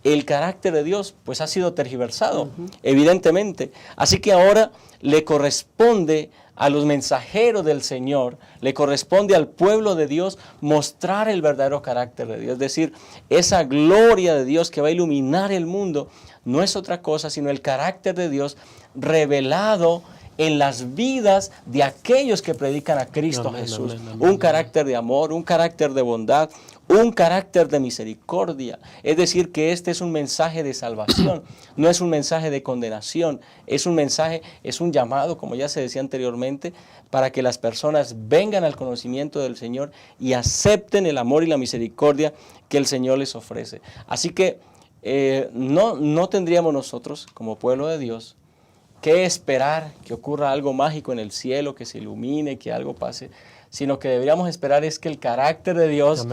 el carácter de Dios pues ha sido tergiversado, evidentemente. Así que ahora le corresponde a los mensajeros del Señor, le corresponde al pueblo de Dios mostrar el verdadero carácter de Dios. Es decir, esa gloria de Dios que va a iluminar el mundo no es otra cosa sino el carácter de Dios revelado en las vidas de aquellos que predican a Cristo Jesús. Un carácter de amor, un carácter de bondad, un carácter de misericordia. Es decir, que este es un mensaje de salvación, no es un mensaje de condenación, es un mensaje, es un llamado, como ya se decía anteriormente, para que las personas vengan al conocimiento del Señor y acepten el amor y la misericordia que el Señor les ofrece. Así que no tendríamos nosotros, como pueblo de Dios, que esperar que ocurra algo mágico en el cielo, que se ilumine, que algo pase, sino que deberíamos esperar es que el carácter de Dios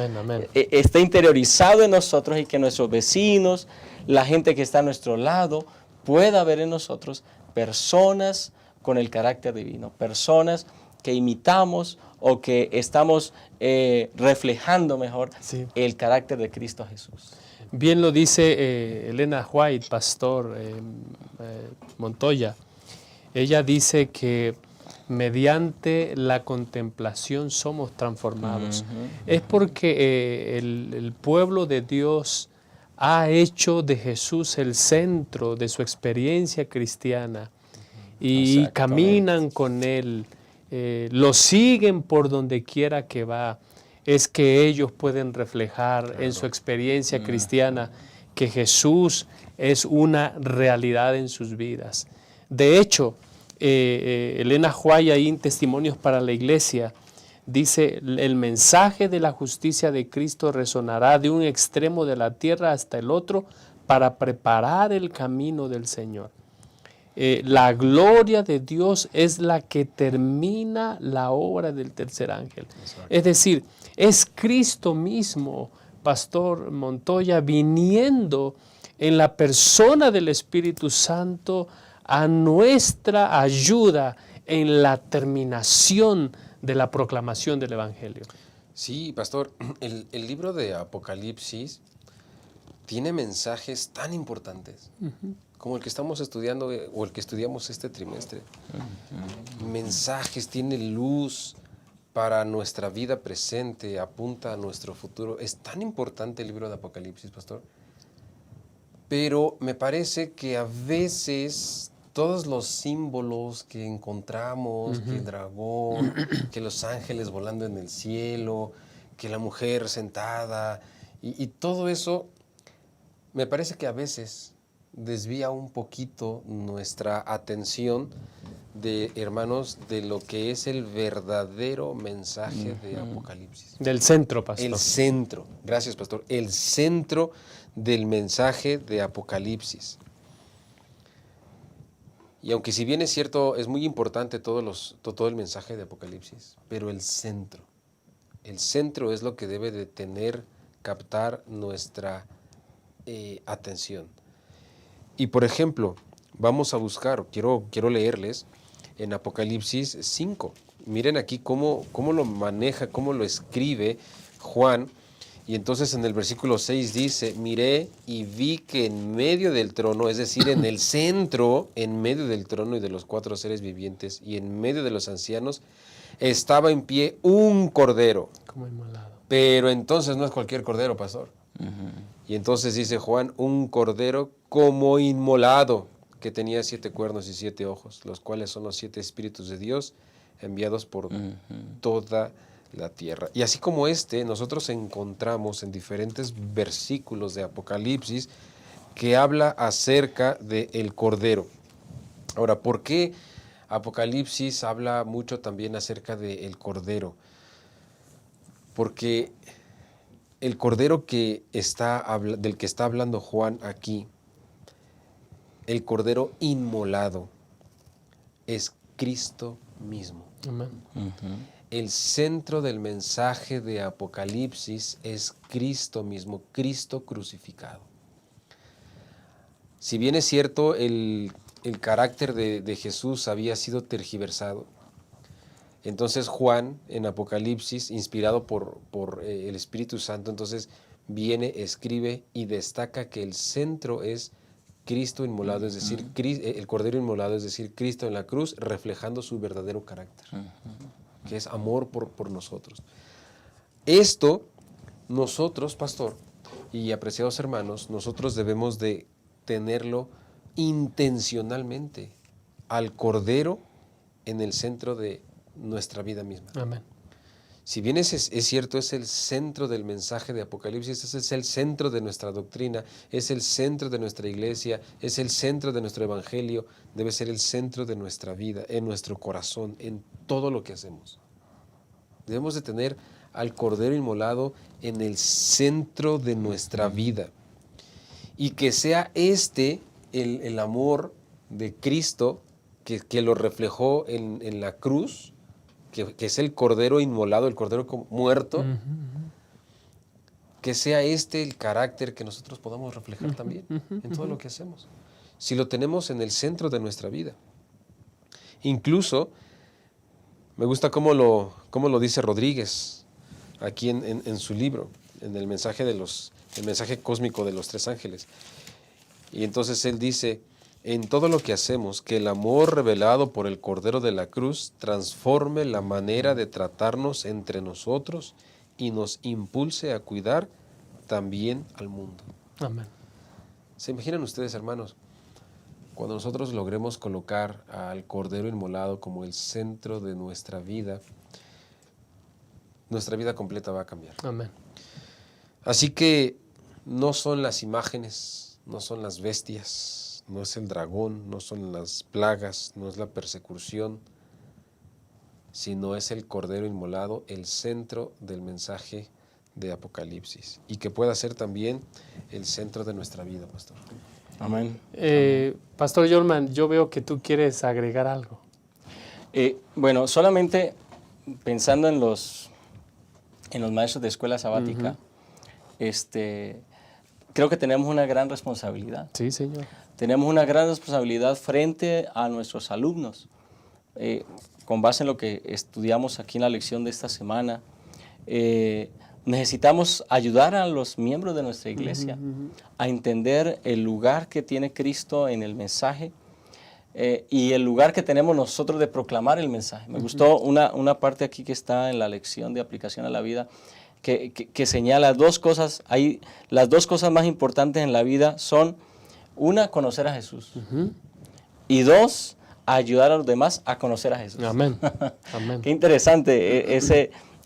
esté interiorizado en nosotros y que nuestros vecinos, la gente que está a nuestro lado, pueda ver en nosotros personas con el carácter divino, personas que imitamos o que estamos reflejando mejor el carácter de Cristo Jesús. Bien lo dice Elena White, pastor Montoya. Ella dice que mediante la contemplación somos transformados. Es porque el pueblo de Dios ha hecho de Jesús el centro de su experiencia cristiana y caminan con Él, lo siguen por donde quiera que va. Es que ellos pueden reflejar en su experiencia cristiana que Jesús es una realidad en sus vidas. De hecho, Elena White ahí en Testimonios para la Iglesia dice: el mensaje de la justicia de Cristo resonará de un extremo de la tierra hasta el otro para preparar el camino del Señor. La gloria de Dios es la que termina la obra del tercer ángel. Es decir, es Cristo mismo, pastor Montoya, viniendo en la persona del Espíritu Santo a nuestra ayuda en la terminación de la proclamación del Evangelio. Sí, pastor, el libro de Apocalipsis tiene mensajes tan importantes como el que estamos estudiando o el que estudiamos este trimestre. Mensajes, tiene luz para nuestra vida presente, apunta a nuestro futuro. Es tan importante el libro de Apocalipsis, pastor. Pero me parece que a veces todos los símbolos que encontramos, que el dragón, que los ángeles volando en el cielo, que la mujer sentada, y todo eso, me parece que a veces desvía un poquito nuestra atención de, hermanos, de lo que es el verdadero mensaje de Apocalipsis. Del centro, pastor. El centro, gracias, pastor, el centro del mensaje de Apocalipsis. Y aunque si bien es cierto, es muy importante todo el mensaje de Apocalipsis, pero el centro es lo que debe de captar nuestra atención. Y por ejemplo, vamos a buscar, quiero leerles en Apocalipsis 5. Miren aquí cómo lo maneja, cómo lo escribe Juan. Y entonces en el versículo 6 dice: miré y vi que en medio del trono, es decir, en el centro, en medio del trono y de los 4 seres vivientes y en medio de los ancianos, estaba en pie un cordero. Como inmolado. Pero entonces no es cualquier cordero, pastor. Y entonces dice Juan: un cordero como inmolado, que tenía 7 cuernos y 7 ojos, los cuales son los 7 espíritus de Dios enviados por toda la tierra. Y así como nosotros encontramos en diferentes versículos de Apocalipsis que habla acerca del Cordero. Ahora, ¿por qué Apocalipsis habla mucho también acerca del Cordero? Porque el Cordero del que está hablando Juan aquí, el Cordero inmolado, es Cristo mismo. Amén. El centro del mensaje de Apocalipsis es Cristo mismo, Cristo crucificado. Si bien es cierto, el carácter de Jesús había sido tergiversado, entonces Juan en Apocalipsis, inspirado por el Espíritu Santo, entonces viene, escribe y destaca que el centro es Cristo inmolado, es decir, el Cordero inmolado, es decir, Cristo en la cruz, reflejando su verdadero carácter, que es amor por nosotros. Esto, nosotros, pastor y apreciados hermanos, nosotros debemos de tenerlo intencionalmente, al Cordero en el centro de nuestra vida misma. Amén. Si bien es cierto, es el centro del mensaje de Apocalipsis, ese es el centro de nuestra doctrina, es el centro de nuestra iglesia, es el centro de nuestro evangelio, debe ser el centro de nuestra vida, en nuestro corazón, en todo lo que hacemos. Debemos de tener al Cordero inmolado en el centro de nuestra vida y que sea el amor de Cristo que lo reflejó en la cruz, que es el Cordero inmolado, el Cordero muerto, que sea el carácter que nosotros podamos reflejar también en todo lo que hacemos. Si lo tenemos en el centro de nuestra vida. Incluso, me gusta cómo lo dice Rodríguez aquí en su libro, en el mensaje cósmico de los tres ángeles. Y entonces él dice: en todo lo que hacemos, que el amor revelado por el Cordero de la cruz transforme la manera de tratarnos entre nosotros y nos impulse a cuidar también al mundo. Amén. ¿Se imaginan ustedes, hermanos, cuando nosotros logremos colocar al Cordero inmolado como el centro de nuestra vida completa va a cambiar? Amén. Así que no son las imágenes, no son las bestias, no es el dragón, no son las plagas, no es la persecución, sino es el Cordero inmolado, el centro del mensaje de Apocalipsis, y que pueda ser también el centro de nuestra vida, pastor. Amén. Pastor Yolman, yo veo que tú quieres agregar algo. Bueno, solamente pensando en los maestros de escuela sabática, creo que tenemos una gran responsabilidad. Sí, Señor. Tenemos una gran responsabilidad frente a nuestros alumnos. Con base en lo que estudiamos aquí en la lección de esta semana, necesitamos ayudar a los miembros de nuestra iglesia a entender el lugar que tiene Cristo en el mensaje y el lugar que tenemos nosotros de proclamar el mensaje. Me gustó una parte aquí que está en la lección de aplicación a la vida, que señala dos cosas. Las dos cosas más importantes en la vida son: una, conocer a Jesús. Y dos, ayudar a los demás a conocer a Jesús. Amén. Amén. Qué interesante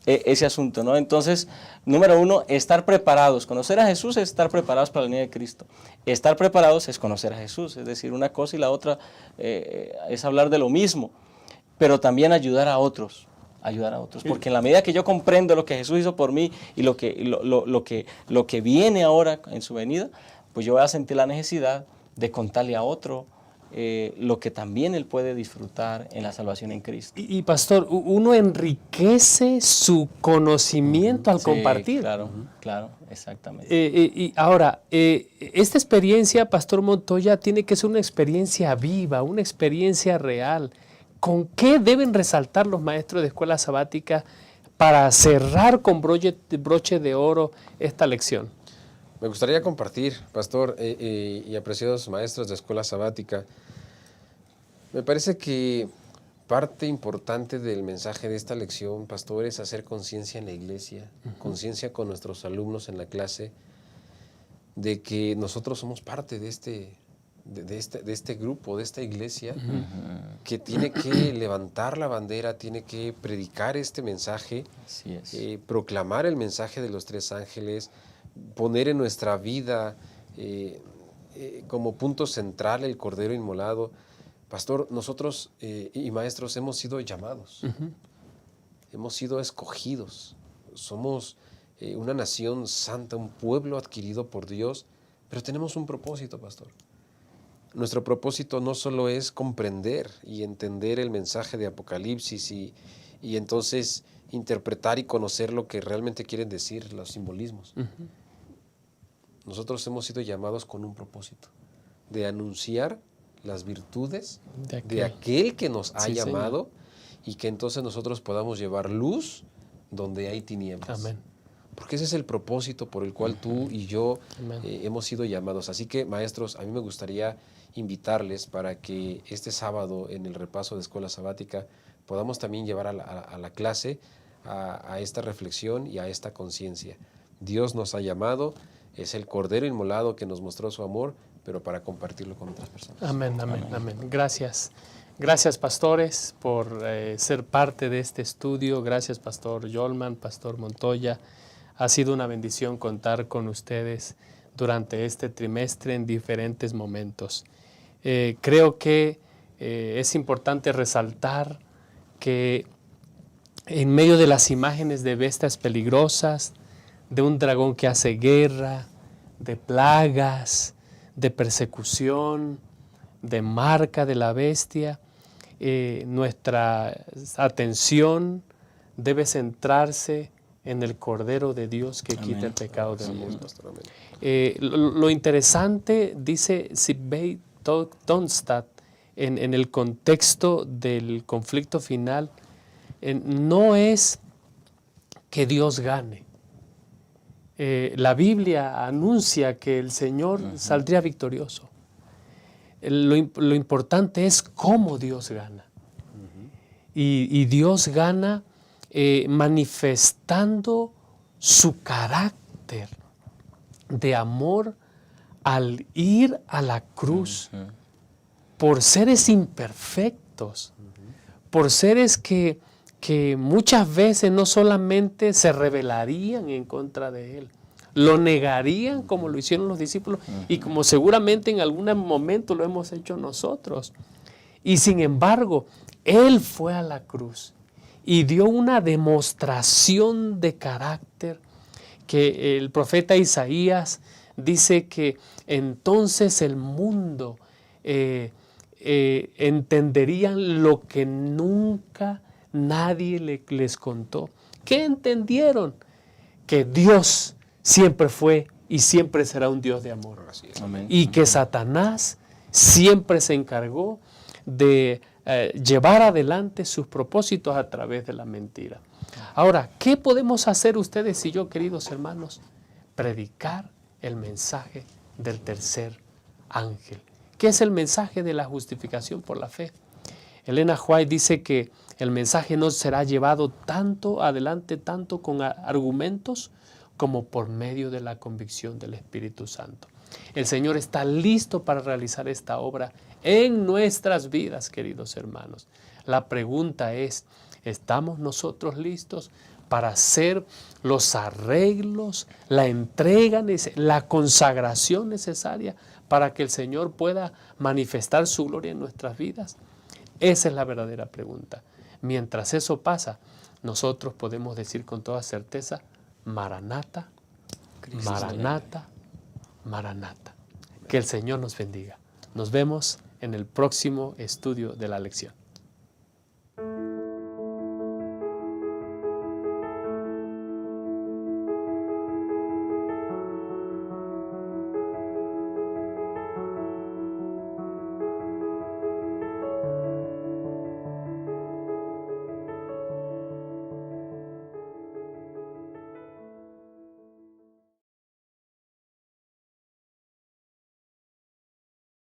ese asunto, ¿no? Entonces, número uno, estar preparados. Conocer a Jesús es estar preparados para la venida de Cristo. Estar preparados es conocer a Jesús. Es decir, una cosa y la otra es hablar de lo mismo. Pero también ayudar a otros. Porque en la medida que yo comprendo lo que Jesús hizo por mí y lo que viene ahora en su venida, pues yo voy a sentir la necesidad de contarle a otro lo que también él puede disfrutar en la salvación en Cristo. Y pastor, uno enriquece su conocimiento al compartir. Claro, exactamente. Y ahora, esta experiencia, Pastor Montoya, tiene que ser una experiencia viva, una experiencia real. ¿Con qué deben resaltar los maestros de escuela sabática para cerrar con broche de oro esta lección? Me gustaría compartir, pastor y apreciados maestros de escuela sabática. Me parece que parte importante del mensaje de esta lección, pastor, es hacer conciencia en la iglesia, conciencia con nuestros alumnos en la clase, de que nosotros somos parte de este grupo, de esta iglesia, que tiene que levantar la bandera, tiene que predicar este mensaje, Así es. proclamar el mensaje de los tres ángeles, poner en nuestra vida como punto central el Cordero inmolado. Pastor, nosotros y maestros hemos sido llamados, hemos sido escogidos, somos una nación santa, un pueblo adquirido por Dios, pero tenemos un propósito, pastor. Nuestro propósito no solo es comprender y entender el mensaje de Apocalipsis y entonces interpretar y conocer lo que realmente quieren decir los simbolismos. Nosotros hemos sido llamados con un propósito, de anunciar las virtudes de aquel que nos ha llamado, y que entonces nosotros podamos llevar luz donde hay tinieblas. Amén. Porque ese es el propósito por el cual tú y yo hemos sido llamados. Así que, maestros, a mí me gustaría invitarles para que este sábado en el repaso de Escuela Sabática podamos también llevar a la clase a esta reflexión y a esta conciencia. Dios nos ha llamado, es el Cordero Inmolado que nos mostró su amor, pero para compartirlo con otras personas. Amén, amén, amén. Gracias. Gracias, pastores, por ser parte de este estudio. Gracias, Pastor Yolman, Pastor Montoya. Ha sido una bendición contar con ustedes durante este trimestre en diferentes momentos. Creo que es importante resaltar que en medio de las imágenes de bestias peligrosas, de un dragón que hace guerra, de plagas, de persecución, de marca de la bestia, nuestra atención debe centrarse en el Cordero de Dios que quita el pecado del mundo. Lo interesante, dice Sibbe Tonstad, en el contexto del conflicto final, no es que Dios gane. La Biblia anuncia que el Señor saldría victorioso. Lo importante es cómo Dios gana. Y Dios gana manifestando su carácter de amor al ir a la cruz por seres imperfectos, por seres que muchas veces no solamente se rebelarían en contra de Él, lo negarían como lo hicieron los discípulos y como seguramente en algún momento lo hemos hecho nosotros. Y sin embargo, Él fue a la cruz y dio una demostración de carácter que el profeta Isaías dice que entonces el mundo entenderían lo que nunca nadie les contó. ¿Qué entendieron? Que Dios siempre fue y siempre será un Dios de amor. Amén. Y que Satanás siempre se encargó de llevar adelante sus propósitos a través de la mentira. Ahora, ¿qué podemos hacer ustedes y yo, queridos hermanos? Predicar el mensaje del tercer ángel. ¿Qué es el mensaje de la justificación por la fe? Elena White dice que el mensaje no será llevado tanto adelante, tanto con argumentos, como por medio de la convicción del Espíritu Santo. El Señor está listo para realizar esta obra en nuestras vidas, queridos hermanos. La pregunta es, ¿estamos nosotros listos para hacer los arreglos, la entrega, la consagración necesaria para que el Señor pueda manifestar su gloria en nuestras vidas? Esa es la verdadera pregunta. Mientras eso pasa, nosotros podemos decir con toda certeza, Maranata, Maranata, Maranata. Que el Señor nos bendiga. Nos vemos en el próximo estudio de la lección.